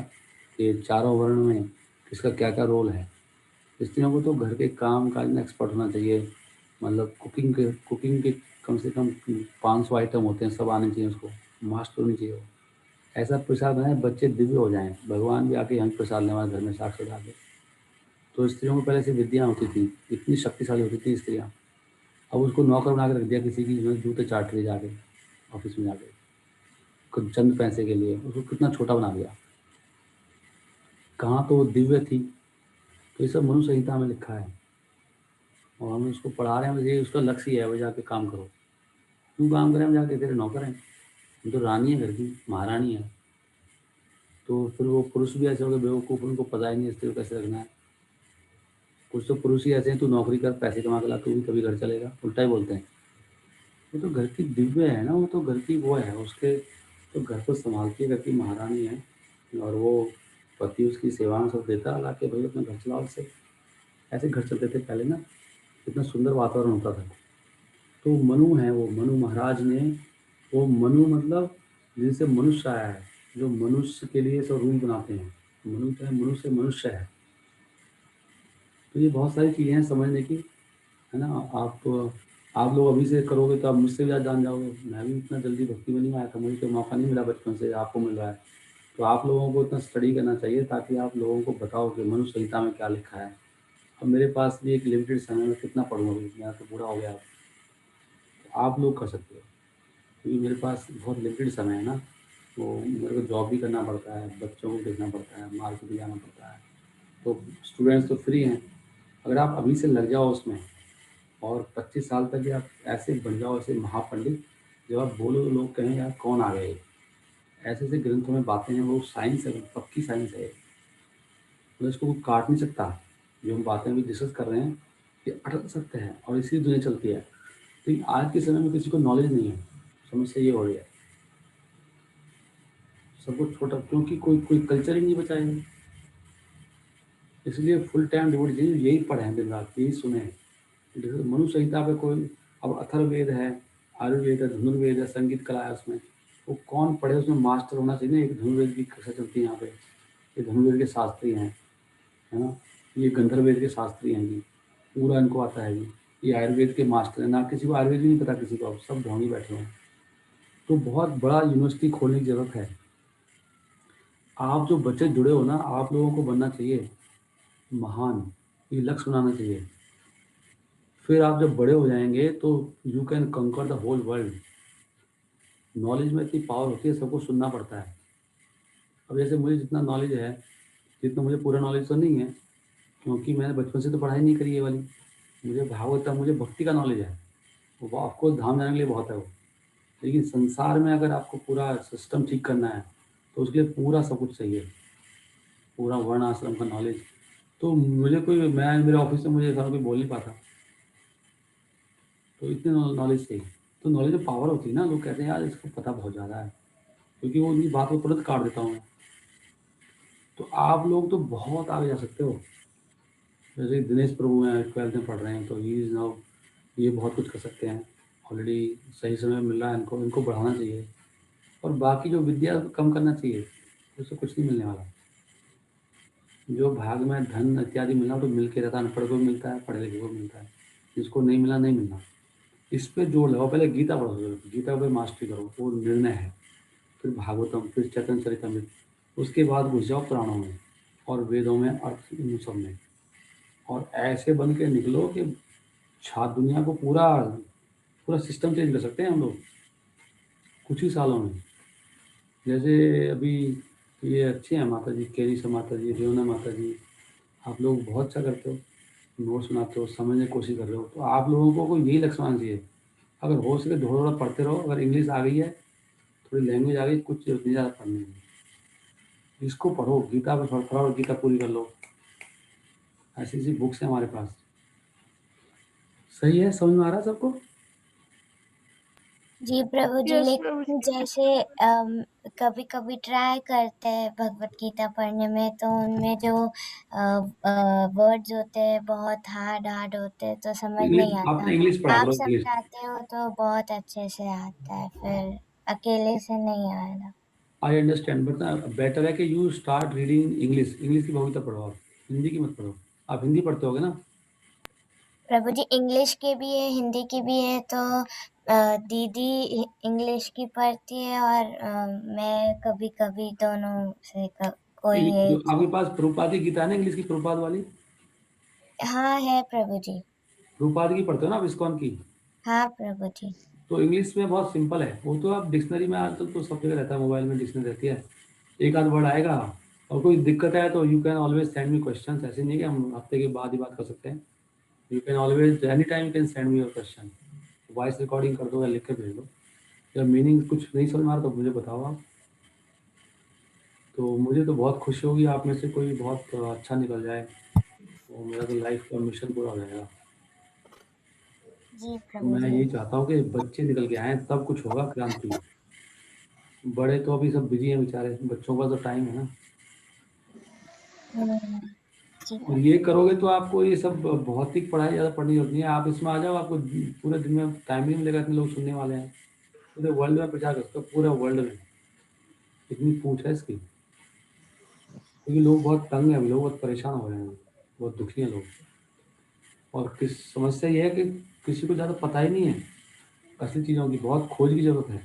कि चारों वर्ण में किसका क्या-क्या रोल है। स्त्रियों को तो घर के काम-काज में एक्सपर्ट होना चाहिए, मतलब कुकिंग के कम से कम 500 आइटम होते हैं, सब आने चाहिए उसको, मास्टर होनी चाहिए वो। ऐसा प्रसाद बनाए बच्चे दिव्य हो जाएँ, भगवान भी आके यहीं प्रसाद लें हमारे घर में साक्षात आके। तो स्त्रियों को पहले से विद्या होती थी, इतनी शक्तिशाली होती थी स्त्रियाँ। अब उसको नौकर बना के रख दिया किसी की, जो जूते चाट रही जाके ऑफिस में जाके, कुछ चंद पैसे के लिए, उसको कितना छोटा बना दिया। कहाँ तो वो दिव्य थी। तो ये सब मनु संहिता में लिखा है और हम उसको पढ़ा रहे हैं, ये उसका लक्ष्य ही है, वो जाके काम करो। क्यों काम करें हम जाके, तेरे नौकर हैं, हम तो रानी है घर की, महारानी है। तो फिर वो पुरुष भी ऐसे हो गए बेवकूफ़, उनको पता ही नहीं स्त्री को कैसे रखना है। कुछ तो पुरुष ही ऐसे हैं, तू नौकरी कर, पैसे कमा के ला, तू भी कभी घर चलेगा, उल्टा ही बोलते हैं। वो तो घर की दिव्य है ना, वो तो घर की वो है, उसके तो घर को संभालती है, घर की महारानी है, और वो पति उसकी सेवा में सब देता है, लाके भाई अपना घर चलाओ से। ऐसे घर चलते थे पहले ना, इतना सुंदर वातावरण होता था। तो मनु है वो, मनु महाराज ने, वो मनु मतलब जिनसे मनुष्य आया है, जो मनुष्य के लिए सब रूल बनाते हैं। मनु क्या है, मनु से मनुष्य है। तो ये बहुत सारी चीज़ें हैं समझने की, है ना। आप लोग अभी से करोगे तो आप मुझसे भी ज़्यादा जान जाओगे। मैं भी इतना जल्दी भक्ति में नहीं आया था, मुझे तो मौका नहीं मिला बचपन से, आपको मिल रहा है। तो आप लोगों को इतना स्टडी करना चाहिए ताकि आप लोगों को बताओ कि मनु संहिता में क्या लिखा है। अब मेरे पास भी एक लिमिटेड समय में कितना पढ़ूँगा, मैं तो बूढ़ा हो गया। तो आप लोग कर सकते हो, क्योंकि मेरे पास बहुत लिमिटेड समय है ना, तो मेरे को जॉब भी करना पड़ता है, बच्चों को देखना पड़ता है, मार्केट भी जाना पड़ता है। तो स्टूडेंट्स तो फ्री हैं, अगर आप अभी से लग जाओ उसमें और 25 साल तक भी आप ऐसे बन जाओ, ऐसे महापंडित, जब आप बोलो तो लोग कहें यार कौन आ गए। ऐसे ऐसे ग्रंथों में बातें हैं, वो साइंस है, पक्की साइंस है, मतलब इसको कोई काट नहीं सकता। जो हम बातें अभी डिस्कस कर रहे हैं ये अटल सत्य है और इसी दुनिया चलती है। लेकिन आज के समय में किसी को नॉलेज नहीं है, समस्या ये हो रही है, सबको छोटा, क्योंकि कोई कल्चर ही नहीं बचा है। इसलिए फुल टाइम डिवोटी यही पढ़ें दिन रात, यही सुने। जैसे मनु संहिता पे कोई, अब अथर्ववेद है, आयुर्वेद है, धनुर्वेद है, संगीत कला है, उसमें वो कौन पढ़े, उसमें मास्टर होना चाहिए ना। एक धनुर्वेद की कक्षा चलती है यहाँ पे, ये धनुर्वेद के शास्त्री हैं, है ना, ये गंधर्ववेद के शास्त्री हैं जी, पूरा इनको आता है जी। ये आयुर्वेद के मास्टर हैं ना, किसी को आयुर्वेद भी नहीं पता, किसी को, अब सब ढोंगी बैठे हैं। तो बहुत बड़ा यूनिवर्सिटी खोलने की जरूरत है। आप जो बच्चे जुड़े हो ना, आप लोगों को बनना चाहिए महान, ये लक्ष्य बनाना चाहिए। फिर आप जब बड़े हो जाएंगे तो यू कैन कंकर द होल वर्ल्ड। नॉलेज में इतनी पावर होती है, सबको सुनना पड़ता है। अब जैसे मुझे जितना नॉलेज है, जितना मुझे पूरा नॉलेज तो नहीं है, क्योंकि मैंने बचपन से तो पढ़ाई नहीं करी ये वाली। मुझे भागवत, मुझे भक्ति का नॉलेज है, वो आपको धाम जाने के लिए बहुत है वो। लेकिन संसार में अगर आपको पूरा सिस्टम ठीक करना है तो उसके लिए पूरा सब कुछ चाहिए, पूरा वर्ण आश्रम का नॉलेज। तो मुझे मैं मेरे ऑफिस में मुझे कोई बोल नहीं पाता, तो इतनी नॉलेज चाहिए। तो नॉलेज में पावर होती है ना, लोग कहते हैं यार इसको पता बहुत ज़्यादा है, क्योंकि वो उनकी बात को तुरंत काट देता हूँ। तो आप लोग तो बहुत आगे जा सकते हो। जैसे दिनेश प्रभु हैं, 12th में पढ़ रहे हैं, तो ही इज़ नाउ, ये बहुत कुछ कर सकते हैं ऑलरेडी। सही समय मिल रहा है इनको बढ़ाना चाहिए। और बाकी जो विद्या कम करना चाहिए, उससे कुछ नहीं मिलने वाला। जो भाग में धन इत्यादि मिलना तो मिल के रहता है, अनपढ़ को मिलता है, पढ़े लिखे को मिलता है, जिसको नहीं मिला नहीं मिलना। इस पे जोर लगाओ, पहले गीता पढ़ो, गीता पे मास्टरी करो, वो निर्णय है। फिर भागवतम, फिर चैतन्य चरितमृत, उसके बाद घुस जाओ पुराणों में और वेदों में, अर्थ इन सब में, और ऐसे बन के निकलो कि दुनिया को पूरा सिस्टम चेंज कर सकते हैं हम लोग कुछ ही सालों में। जैसे अभी ये अच्छे हैं माता जी, केरी से माता जी, रेवना माता जी, आप लोग बहुत अच्छा करते हो, नोट्स बनाते हो, समझने की कोशिश कर रहे हो। तो आप लोगों को यही लक्ष्य होना चाहिए। अगर हो सके थोड़ा पढ़ते रहो। अगर इंग्लिश आ गई है, थोड़ी लैंग्वेज आ गई, कुछ जरूरत नहीं ज़्यादा पढ़ने में, इसको पढ़ो, गीता पे फटाफट गीता पूरी कर लो। ऐसी ऐसी बुक्स हैं हमारे पास। सही है, समझ में आ रहा है सबको? जी प्रभु जी, यस प्रभु लेकिन जी। जैसे कभी कभी ट्राई करते हैं भगवत गीता पढ़ने में, तो उनमें जो वर्ड्स होते हैं बहुत हार्ड होते हैं, तो समझ नहीं आता। आपने इंग्लिश पढ़ा आप करो, इंग्लिश। समझाते हो तो बहुत अच्छे से आता है फिर। अकेले से नहीं आएगा। आई अंडरस्टैंड, बट बेटर है कि you start reading English. English की भविता पढ़ो आप, हिंदी की मत पढ़ो। आप हिंदी पढ़ते होगे ना? प्रभु जी इंग्लिश की भी है, हिंदी की भी है, तो दीदी इंग्लिश की पढ़ती है और मैं कभी-कभी दोनों से कोई जो एक। आपके पास प्रभुपाद की गीता है ना, इंग्लिश की प्रभुपाद वाली? हाँ है प्रभु जी। प्रभुपाद की पढ़ते हो ना आप, इस्कॉन की? हाँ प्रभु जी। तो इंग्लिश में बहुत सिंपल है वो, तो आप डिक्शनरी में आजकल तो सब जगह रहता है, मोबाइल में डिक्शनरी रहती है, एक आध वर्ड आएगा। और कोई दिक्कत है तो you can always send me question. ऐसे नहीं कि हम हफ्ते के बाद ही बात कर सकते हैं। You can always any time you can send me your question. Voice recording कर दो या लिख के भेज दो। जब मीनिंग कुछ नहीं समझ में आ रहा तो मुझे बताओ आप। तो मुझे तो बहुत खुशी होगी आप में से कोई बहुत अच्छा निकल जाए, तो मेरा तो लाइफ का मिशन पूरा हो जाएगा। जी तो प्रभु मैं जी। यही चाहता हूँ कि बच्चे निकल के आए, तब कुछ होगा क्रांति। बड़े तो अभी सब बिजी हैं बेचारे, बच्चों का तो टाइम है ना। जी और ये करोगे तो आपको ये सब भौतिक पढ़ाई ज़्यादा पढ़नी होती है। आप इसमें आ जाओ, आपको पूरे दिन में टाइम ही नहीं मिलेगा, इतने लोग सुनने वाले हैं। पूरे वर्ल्ड में प्रचार कर सकते हो, पूरे वर्ल्ड में। इतनी पूछ है इसकी, क्योंकि लोग बहुत तंग हैं, लोग बहुत परेशान हो रहे हैं, बहुत दुखी हैं लोग। और किस समस्या ये है कि किसी को ज़्यादा पता ही नहीं है असली चीज़ों की, बहुत खोज की ज़रूरत है।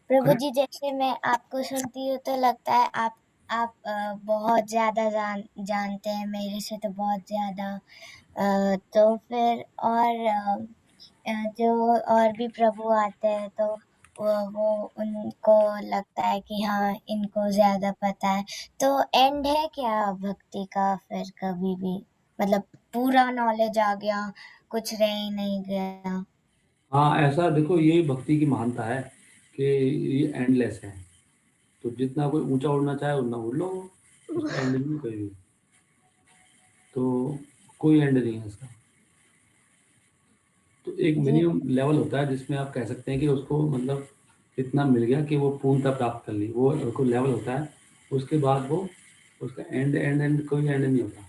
प्रभु जी जैसे मैं आपको सुनती हूँ तो लगता है आप बहुत ज़्यादा जानते हैं मेरे से तो बहुत ज़्यादा। तो फिर और जो और भी प्रभु आते हैं तो वो उनको लगता है कि हाँ इनको ज़्यादा पता है। तो एंड है क्या भक्ति का फिर कभी भी? मतलब पूरा नॉलेज आ गया, कुछ रह ही नहीं गया। हाँ, ऐसा देखो, यही भक्ति की महानता है कि ये एंडलेस है। तो जितना कोई ऊंचा उड़ना चाहे उतना उड़ लो, उसका एंड नहीं कोई भी। तो कोई एंड नहीं है इसका। तो एक जी मिनिमम लेवल होता है जिसमें आप कह सकते हैं कि उसको मतलब इतना मिल गया कि वो पूर्णता प्राप्त कर ली, वो कोई लेवल होता है। उसके बाद वो उसका एंड कोई एंड नहीं होता।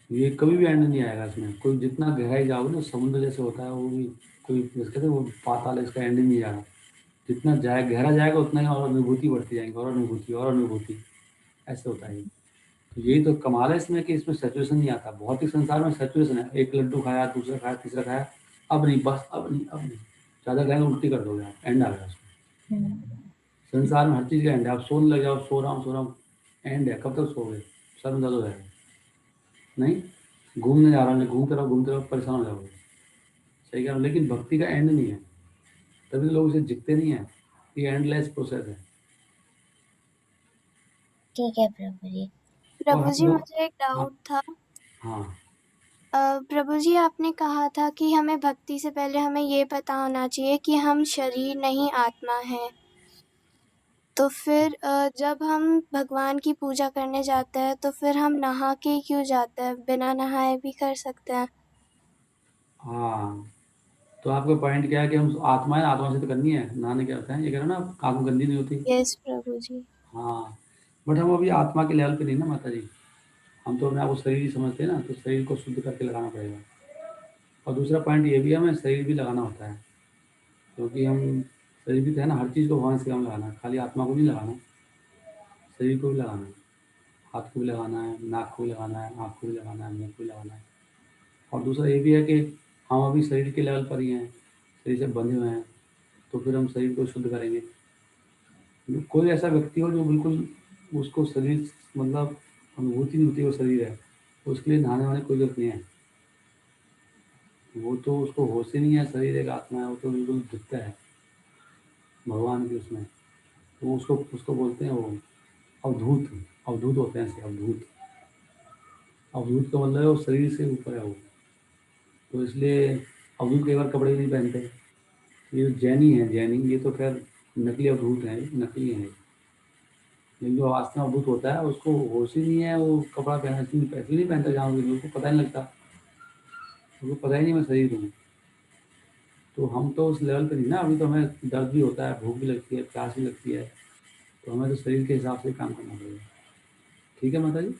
ये कभी भी एंड नहीं आएगा इसमें। कोई जितना गहराई जाओगे ना, समुद्र जैसे होता है वो भी, कोई जैसे कहते हैं वो पाताल है, इसका एंड ही नहीं आएगा। जितना गहरा जाएगा उतना ही और अनुभूति बढ़ती जाएगी, और अनुभूति और अनुभूति, ऐसे होता है ये। तो यही तो कमाल है इसमें कि इसमें सैचुरेशन नहीं आता। भौतिक संसार में सैचुरेशन है, एक लड्डू खाया, दूसरा खाया, तीसरा खाया, अब नहीं, बस अब नहीं, अब नहीं। ज़्यादा खाएंगे उल्टी कर दोगे आप, एंड आ गया उसमें। संसार में हर चीज़ का एंड है। आप सोने लग जाओ, सो रहा हूँ, एंड है। कब तक सोओगे? सर में दर्द हो जाएगा। नहीं, घूमने जा रहा हूँ, घूमते रहो परेशान हो जाओगे। सही कह रहा हूँ, लेकिन भक्ति का एंड नहीं है, तभी तो लोग इसे जीतते नहीं है। ये एंडलेस प्रोसेस है। ठीक है प्रभु जी। और प्रभु जी हम मुझे एक हाँ, डाउट था। हाँ, प्रभु जी आपने कहा था कि हमें भक्ति से पहले हमें ये पता होना चाहिए कि हम शरीर नहीं आत्मा है। तो फिर जब हम भगवान की पूजा करने जाते हैं तो फिर हम नहा के क्यों जाते हैं? बिना नहाए भी कर सकते हैं। हाँ। तो आपका पॉइंट क्या है कि हम आत्मा है, आत्मा से तो करनी है। नहाने क्या होता है, ये कह रहे हो ना, आत्मा गंदी नहीं होती। यस प्रभु जी। हाँ, बट हम अभी आत्मा के लेवल पे नहीं ना माता जी। हम तो अपने आप को शरीर ही समझते हैं ना, तो शरीर को शुद्ध करके लगाना पड़ेगा। और दूसरा पॉइंट ये भी है, हमें शरीर भी लगाना होता है, क्योंकि हम शरीर भी तो है ना, हर चीज़ को भगवान से हम लगाना है, खाली आत्मा को नहीं लगाना, शरीर को भी लगाना है। हाथ को भी लगाना है, नाक को भी लगाना है, आँख को भी लगाना है, मुँह को भी लगाना है। और दूसरा ये भी है कि हम अभी शरीर के लेवल पर ही हैं, शरीर से बंधे हुए हैं, तो फिर हम शरीर को शुद्ध करेंगे। कोई ऐसा व्यक्ति हो जो बिल्कुल उसको शरीर मतलब अनुभूति नहीं होती वो शरीर है, तो उसके लिए नहाने वाने कोई जरूरत नहीं है। वो तो उसको होश ही नहीं है, शरीर एक आत्मा है, वो तो बिल्कुल दिखता है भगवान की उसमें। तो उसको उसको बोलते हैं वो अवधूत। अवधूत होते हैं ऐसे, अवधूत। अवधूत का मतलब है वो शरीर से ऊपर है वो। तो इसलिए अवधूत कई बार कपड़े भी नहीं पहनते। ये जो जैनी है, जैनी, ये तो खैर नकली अवधूत हैं, नकली हैं। लेकिन जो वास्तव में अवधूत होता है उसको होश ही नहीं है, वो कपड़ा पहना पैसे नहीं पहनता जहाँ भी, उसको पता नहीं लगता, उसको पता ही नहीं मैं शरीर हूँ। तो हम तो उस लेवल पे नहीं ना अभी। तो हमें दर्द भी होता है, भूख भी लगती है, प्यास भी लगती है, तो हमें तो शरीर के हिसाब से काम करना पड़ेगा। ठीक है माता जी?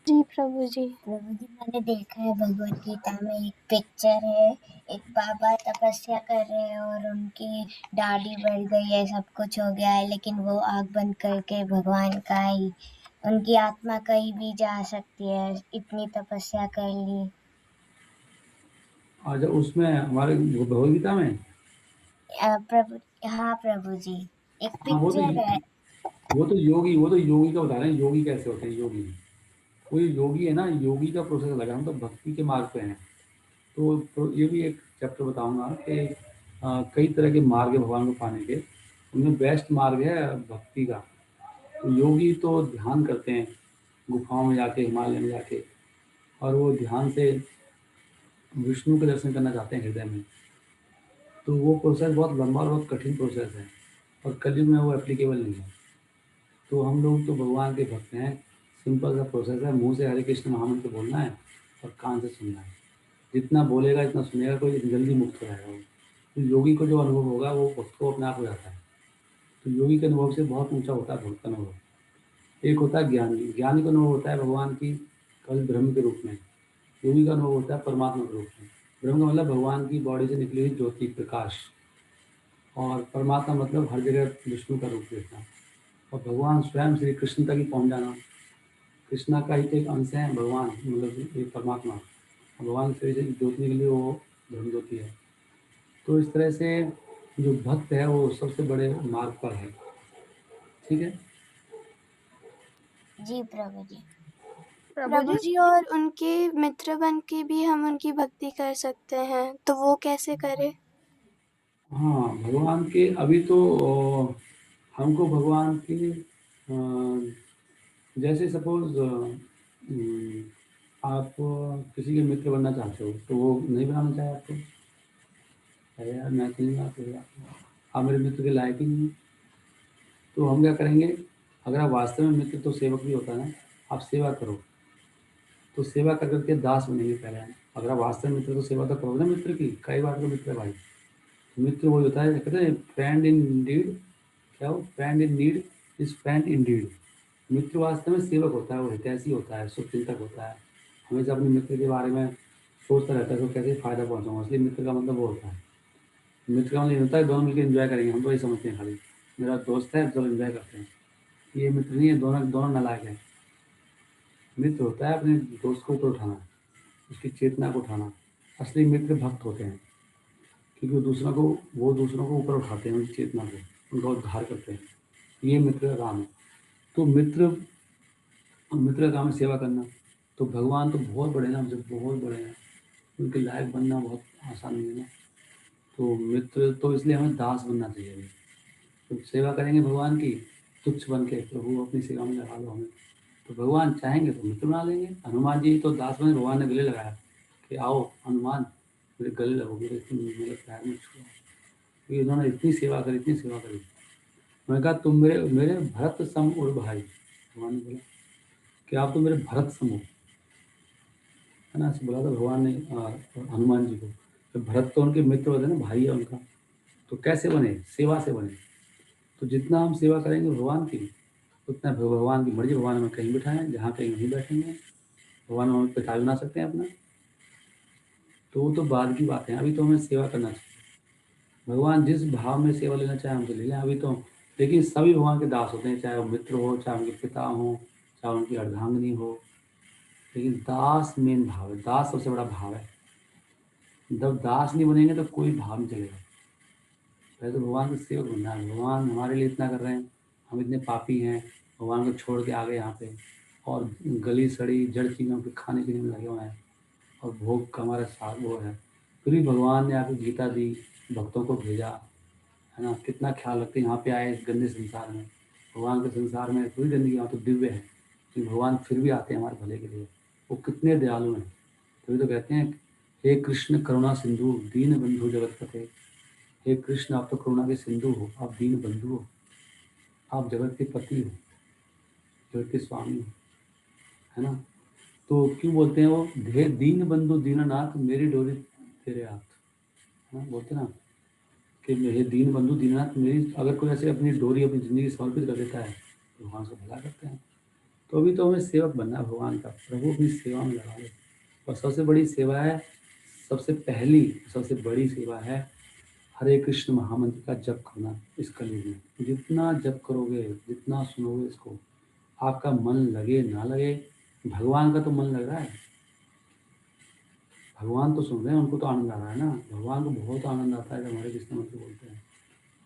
जी प्रभु जी। प्रभु जी, मैंने देखा है भगवत गीता में एक पिक्चर है, एक बाबा तपस्या कर रहे हैं और उनकी दाढ़ी बढ़ गई है, सब कुछ हो गया है, लेकिन वो आँख बंद करके भगवान का ही, उनकी आत्मा कहीं भी जा सकती है, इतनी तपस्या कर ली। अच्छा, उसमें हमारे भगवद गीता में प्रभु, हाँ प्रभु जी, एक हाँ, पिक्चर है। वो तो योगी का बता रहे हैं, योगी कैसे होते हैं योगी। कोई योगी है ना, योगी का प्रोसेस अलग है, हम तो भक्ति के मार्ग पे हैं। तो ये भी एक चैप्टर बताऊंगा कि कई तरह के मार्ग है भगवान को पाने के, उनमें बेस्ट मार्ग है भक्ति का। तो योगी तो ध्यान करते हैं गुफाओं में जाके, हिमालय में जाके, और वो ध्यान से विष्णु के दर्शन करना चाहते हैं हृदय में। तो वो प्रोसेस बहुत लंबा और बहुत कठिन प्रोसेस है, और कलयुग में वो एप्लीकेबल नहीं है। तो हम लोग तो भगवान के भक्त हैं, सिंपल सा प्रोसेस है, मुंह से हरे कृष्ण महामंत्र बोलना है और कान से सुनना है। जितना बोलेगा इतना सुनेगा, कोई जल्दी मुक्त हो जाएगा वो। तो योगी को जो अनुभव होगा वो भक्त को अपने आप हो जाता है। तो योगी के अनुभव से बहुत ऊंचा होता है भक्त का अनुभव। एक होता है ज्ञानी, ज्ञानी का अनुभव होता है भगवान की कल ब्रह्म के रूप में। योगी का अनुभव होता है परमात्मा के रूप में। ब्रह्म का मतलब भगवान की बॉडी से निकली हुई ज्योति प्रकाश, और परमात्मा मतलब हर जगह विष्णु का रूप देखना, और भगवान स्वयं श्री कृष्ण तक ही पहुँच जाना। कृष्णा का ही तो एक अंश है भगवान, मतलब एक परमात्मा। भगवान से ज्योति के लिए वो ब्रह्म ज्योति है। तो इस तरह से जो भक्त है वो सबसे बड़े मार्ग पर है। ठीक है जी प्रभु जी। प्रभु जी, और उनके मित्र बन के भी हम उनकी भक्ति कर सकते हैं, तो वो कैसे करें? हाँ, भगवान के अभी तो हमको भगवान की जैसे सपोज आप किसी के मित्र बनना चाहते हो, तो वो नहीं बनाना चाहे आपको, अरे यार मैं तो नहीं बात कर रहा, आप मेरे मित्र के लायक ही नहीं। तो हम क्या करेंगे, अगर आप वास्तव में मित्र, तो सेवक भी होता है ना, आप सेवा करो, तो सेवा कर करके दास बनेंगे पहले। अगर आप वास्तव में मित्र, तो सेवा तो करोगे ना मित्र की। कई बार तो मित्र है भाई, मित्र वही होता है, कहते हैं फ्रेंड इन नीड, क्या हो, friend in need is friend in deed. मित्र वास्तव में सेवक होता है, वो हितैषी होता है, शुभचिंतक होता है, हमेशा अपने मित्र के बारे में सोचता रहता है, तो कैसे फ़ायदा पहुँचाऊँ। इसलिए मित्र का मतलब वो होता है, मित्र का मतलब होता है दोनों मिलकर एंजॉय करेंगे। हम तो ये समझते हैं खाली मेरा दोस्त है, चलो एंजॉय करते हैं, ये मित्र नहीं है, दोनों दोनों नालायक हैं। मित्र होता है अपने दोस्त को ऊपर उठाना, उसकी चेतना को उठाना। असली मित्र भक्त होते हैं, क्योंकि वो दूसरों को ऊपर उठाते हैं, उनकी चेतना को, उनका उद्धार करते हैं। ये मित्र का काम है। तो मित्र का काम है सेवा करना। तो भगवान तो बहुत बड़े हैं, हमसे बहुत बड़े हैं, उनके लायक बनना बहुत आसान नहीं है ना। तो मित्र तो इसलिए हमें दास बनना चाहिए। तो सेवा करेंगे भगवान की तुच्छ बन के, प्रभु अपनी सेवा में लगा लो हमें, तो भगवान चाहेंगे तो मित्र बना लेंगे। हनुमान जी तो दास बने, भगवान ने गले लगाया कि आओ हनुमान मेरे गले लगो, मेरे पैर में छुओ, क्योंकि उन्होंने इतनी सेवा करी, इतनी सेवा करी। मैंने कहा तुम मेरे भरत सम उर भाई, भगवान ने बोला कि आप तो मेरे भरत सम हो, है ना, ऐसे बोला था भगवान ने हनुमान जी को। तो भरत तो उनके मित्र होते हैं ना, भाई है उनका। तो कैसे बने, सेवा से बने। तो जितना हम सेवा करेंगे भगवान की, उतना भगवान की मर्जी। भगवान हमें कहीं बिठाएं, जहाँ कहीं नहीं बैठेंगे, भगवान हमें पिता बना सकते हैं अपना। तो वो तो बाद की बात है, अभी तो हमें सेवा करना चाहिए। भगवान जिस भाव में सेवा लेना चाहे हमसे ले लें अभी तो। लेकिन सभी भगवान के दास होते हैं, चाहे वो मित्र हो, चाहे उनके पिता हो, चाहे उनकी अर्धांगिनी हो। लेकिन दास मेन भाव है, दास सबसे बड़ा भाव है। जब दास नहीं बनेंगे तो कोई भाव नहीं चलेगा। पहले तो भगवान के सेवक बनना है। भगवान हमारे लिए इतना कर रहे हैं, हम इतने पापी हैं, भगवान को छोड़ के आ गए यहाँ पे, और गली सड़ी जड़ चीज़ों के खाने पीने में लगे हुए हैं, और भोग का हमारा साथ वो है। फिर भी भगवान ने आके गीता दी, भक्तों को भेजा, है ना। कितना ख्याल रखते हैं यहाँ पे आए इस गंदे संसार में। भगवान के संसार में कोई गंदगी, यहाँ तो दिव्य है, कि भगवान फिर भी आते हैं हमारे भले के लिए। वो कितने दयालु हैं। तभी तो कहते हैं हे कृष्ण करुणा सिंधु दीन बंधु जगत पते। हे कृष्ण आप तो करुणा के सिंधु हो, आप दीन बंधु हो, आप जगत के पति हो, जगत के स्वामी हो, है ना। तो क्यों बोलते हैं वो, हे दीन बंधु दीननाथ मेरी डोरी तेरे हाथ, है ना, बोलते ना कि हे दीन बंधु दीननाथ मेरी। अगर कोई ऐसे अपनी डोरी, अपनी ज़िंदगी समर्पित कर देता है तो भगवान से भला करते हैं। तो अभी तो हमें सेवक बनना है भगवान का, प्रभु अपनी सेवा में लगा ले। और सबसे बड़ी सेवा है, सबसे पहली सबसे बड़ी सेवा है हरे कृष्ण महामंत्र का जप करना। इस कलयुग में जितना जप करोगे, जितना सुनोगे इसको, आपका मन लगे ना लगे, भगवान का तो मन लग रहा है, भगवान तो सुन रहे हैं, उनको तो आनंद आ रहा है ना। भगवान को बहुत आनंद आता है जब हरे कृष्ण मंत्र बोलते हैं,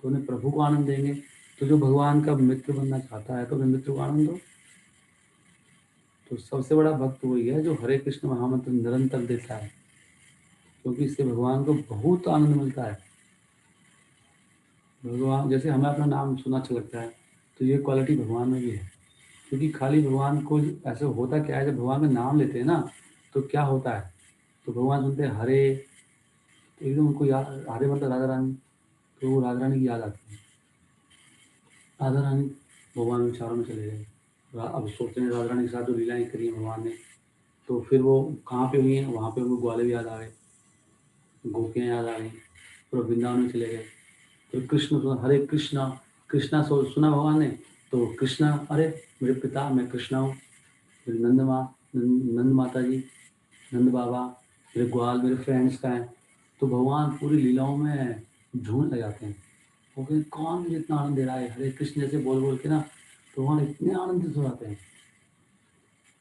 तो उन्हें प्रभु को आनंद देंगे। तो जो भगवान का मित्र बनना चाहता है तो अपने मित्र को आनंद दो। तो सबसे बड़ा भक्त वही है जो हरे कृष्ण महामंत्र निरंतर देता है, क्योंकि इससे भगवान को बहुत आनंद मिलता है। भगवान जैसे हमें अपना नाम सुना अच्छा लगता है, तो ये क्वालिटी भगवान में भी है। क्योंकि खाली भगवान को ऐसे होता क्या है, जब भगवान का नाम लेते हैं ना तो क्या होता है, तो भगवान सुनते हैं हरे, तो एकदम उनको याद, हरे मतलब राधा रानी, तो वो राधा रानी की याद आती है। राधा रानी भगवान विचारों में चले गए, अब सोचते हैं राधा रानी के साथ जो लीलाएं करी हैं भगवान ने, तो फिर वो कहाँ पे हुई हैं, वहाँ पे उनको ग्वाले भी याद आ गए, गोपियाँ याद आ गई, पूरा वृंदावन में चले गए। तो कृष्ण सुना, हरे कृष्णा, कृष्णा सुना भगवान ने, तो कृष्णा, अरे मेरे पिता, मैं कृष्णा हूँ, मेरी नंद माता जी, नंद बाबा, मेरे ग्वाल, मेरे फ्रेंड्स का है। तो भगवान पूरी लीलाओं में झूम लग जाते हैं, वो कहते कौन मुझे इतना आनंद दे रहा है, हरे कृष्ण जैसे बोल बोल के ना, तो भगवान इतने आनंदित हो जाते हैं।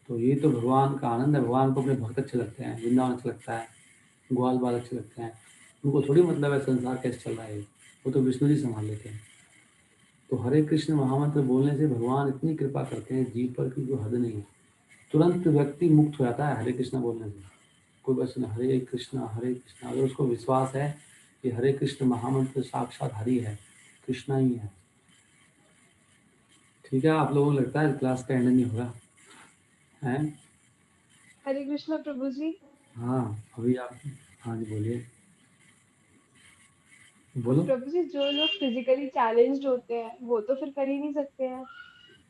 तो ये तो भगवान का आनंद है। भगवान को अपने भक्त अच्छे लगते हैं, वृंदावन अच्छा लगता है, ग्वाल बाल अच्छे लगते हैं, उनको थोड़ी मतलब है संसार कैसे चल रहा है, वो तो विष्णु जी संभाल लेते हैं। तो हरे कृष्ण महामंत्र बोलने से भगवान इतनी कृपा करते हैं जीव पर कि जो हद नहीं है। तुरंत व्यक्ति मुक्त हो जाता है हरे कृष्ण बोलने से। कोई बस हरे कृष्ण, अगर उसको विश्वास है कि हरे कृष्ण महामंत्र साक्षात हरि है, कृष्णा ही है। ठीक है, आप लोगों को लगता है क्लास का एंड नहीं होगा है? हरे कृष्णा प्रभु जी। हाँ अभी आप, हाँ जी बोलिए, बोलो। प्रभु जी, जो लोग फिजिकली चैलेंज्ड होते हैं वो तो फिर कर ही नहीं सकते हैं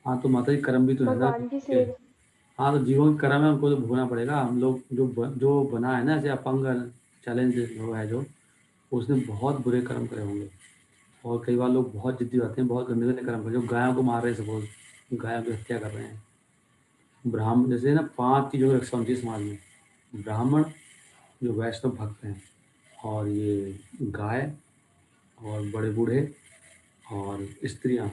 हाँ तो माता जी कर्म भी तो है ना। भगवान की सेवा। हाँ तो जीवन का कर्म है, हमको तो भोगना पड़ेगा। हम लोग जो बना है ना, जैसे अपंग चैलेंज जो है, जो उसने बहुत बुरे कर्म करे होंगे। और कई बार लोग बहुत जिद्दी होते हैं, बहुत गंदे गंदे कर्म करे, जो गायों को मार रहे हैं, सपोज गायों की हत्या कर रहे हैं। ब्राह्मण जैसे ना 5 चीज़ों की रक्षा होती है समाज में, ब्राह्मण, जो वैष्णव भक्त हैं, और ये गाय, और बड़े बूढ़े, और स्त्रियाँ,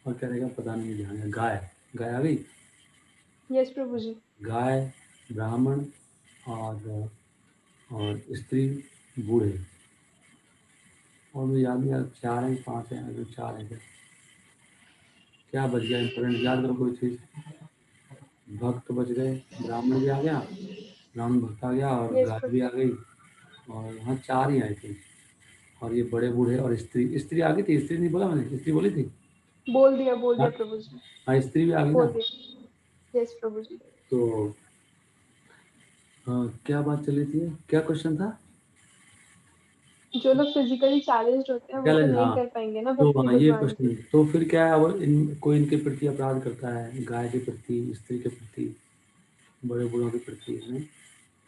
और क्या रहेगा पता नहीं, ध्यान है, गाय आ गई, यस प्रभु जी। गाय, ब्राह्मण, और स्त्री, बूढ़े, और मुझे याद नहीं, 4 हैं 5 हैं, अगर 4 हैं क्या बच गया इंपॉर्टेंट, याद करो कोई चीज़। भक्त बच गए, ब्राह्मण भी आ गया, ब्राह्मण भक्त आ गया, और गाय भी आ गई, और यहाँ 4 ही आए थे। और ये बड़े बूढ़े और स्त्री आ गई थी, स्त्री नहीं बोला मैंने, स्त्री बोली थी, बोल दिया प्रभु जी। हाँ स्त्री भी आ गई बोल ना। दिया, यस प्रभु जी। तो क्या बात चली थी, क्या क्वेश्चन था? जो लोग फिजिकली चैलेंज्ड होते हैं वो तो नहीं कर पाएंगे ना तो भक्ति ये भगवान की। क्वेश्चन, तो फिर क्या है, कोई इनके प्रति अपराध करता है, गाय के प्रति, स्त्री के प्रति, बड़े बूढ़ों के प्रति, है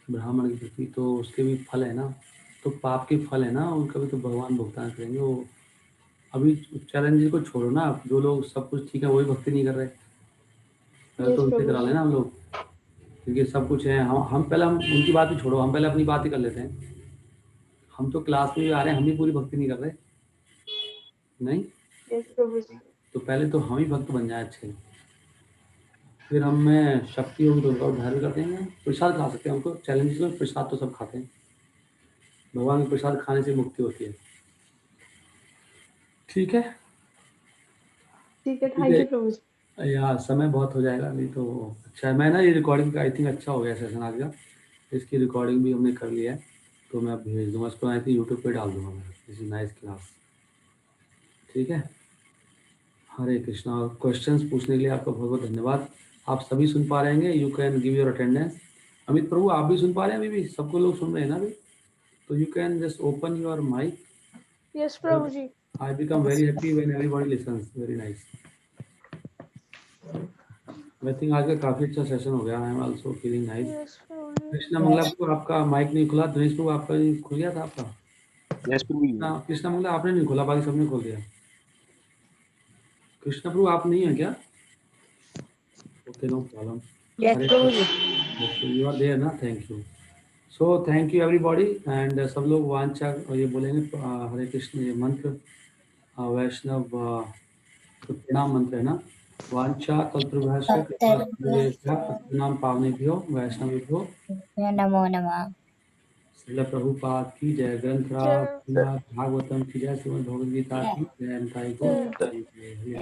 ब्राह्मण के प्रति, तो उसके भी फल है ना, तो पाप के फल है ना, उनका भी तो भगवान भुगतान करेंगे। वो अभी चैलेंज को छोड़ो ना, जो लोग सब कुछ ठीक है वही भक्ति नहीं कर रहे, पहले तो उनसे करा लेना हम लोग, क्योंकि सब कुछ है। हम पहले, हम उनकी बात ही छोड़ो, हम पहले अपनी बात ही कर लेते हैं। हम तो क्लास में भी आ रहे हैं, हम भी पूरी भक्ति नहीं कर रहे, नहीं, यस प्रभु जी। तो पहले तो हम ही भक्त बन जाए अच्छे, फिर हम में शक्ति होगी तो उनका उद्धार भी कर देंगे। प्रसाद खा सकते हैं, हमको चैलेंजेस में प्रसाद तो सब खाते हैं, भगवान के प्रसाद खाने से मुक्ति होती है। ठीक है, ठीक है, थैंक यू प्रभु जी। यार समय बहुत हो जाएगा अभी तो। अच्छा है, मैं ना ये रिकॉर्डिंग का आई थिंक अच्छा हो गया सेशन आज का, इसकी रिकॉर्डिंग भी हमने कर लिया है, तो मैं भेज दूंगा इसको, आई थिंक यूट्यूब पे डाल दूंगा मैं, इसी नाइस क्लास। ठीक है, हरे कृष्णा। क्वेश्चंस पूछने के लिए आपका बहुत बहुत धन्यवाद। आप सभी सुन पा रहे हैं, you can give your attendance. Amit Prabhu आप भी सुन पा रहे हैं, अभी भी सबको लोग सुन रहे हैं ना अभी, तो you can just open your mic. Yes Prabhu ji. I become very happy when everybody listens, very nice. I think आज का काफी अच्छा सेशन हो गया, I am also feeling nice. Krishna Mangala Prabhu आपका माइक नहीं खुला, दिनेश प्रभु आपका खुल गया था आपका? यस प्रभु। कृष्णा मंगला आपने नहीं खोला, बाकी सबने खोल दिया। कृष्णा प्रभु आप नहीं है क्या? Okay, no problem. Yes, Hare Prabhu ji. Okay, you are there ना? Thank you. So thank you everybody and सब लोग वांछा और ये बोलेंगे हरे कृष्ण ये मंत्र वैष्णव तो प्रणाम मंत्र है ना वांछा कल्पतरुभ्यश्च कृपा नाम पावनेभ्यो वैष्णवेभ्यो नमो नमः। श्रील प्रभुपाद की जय ग्रंथराज भागवतम की जय श्रीमद् भगवद गीता की जय।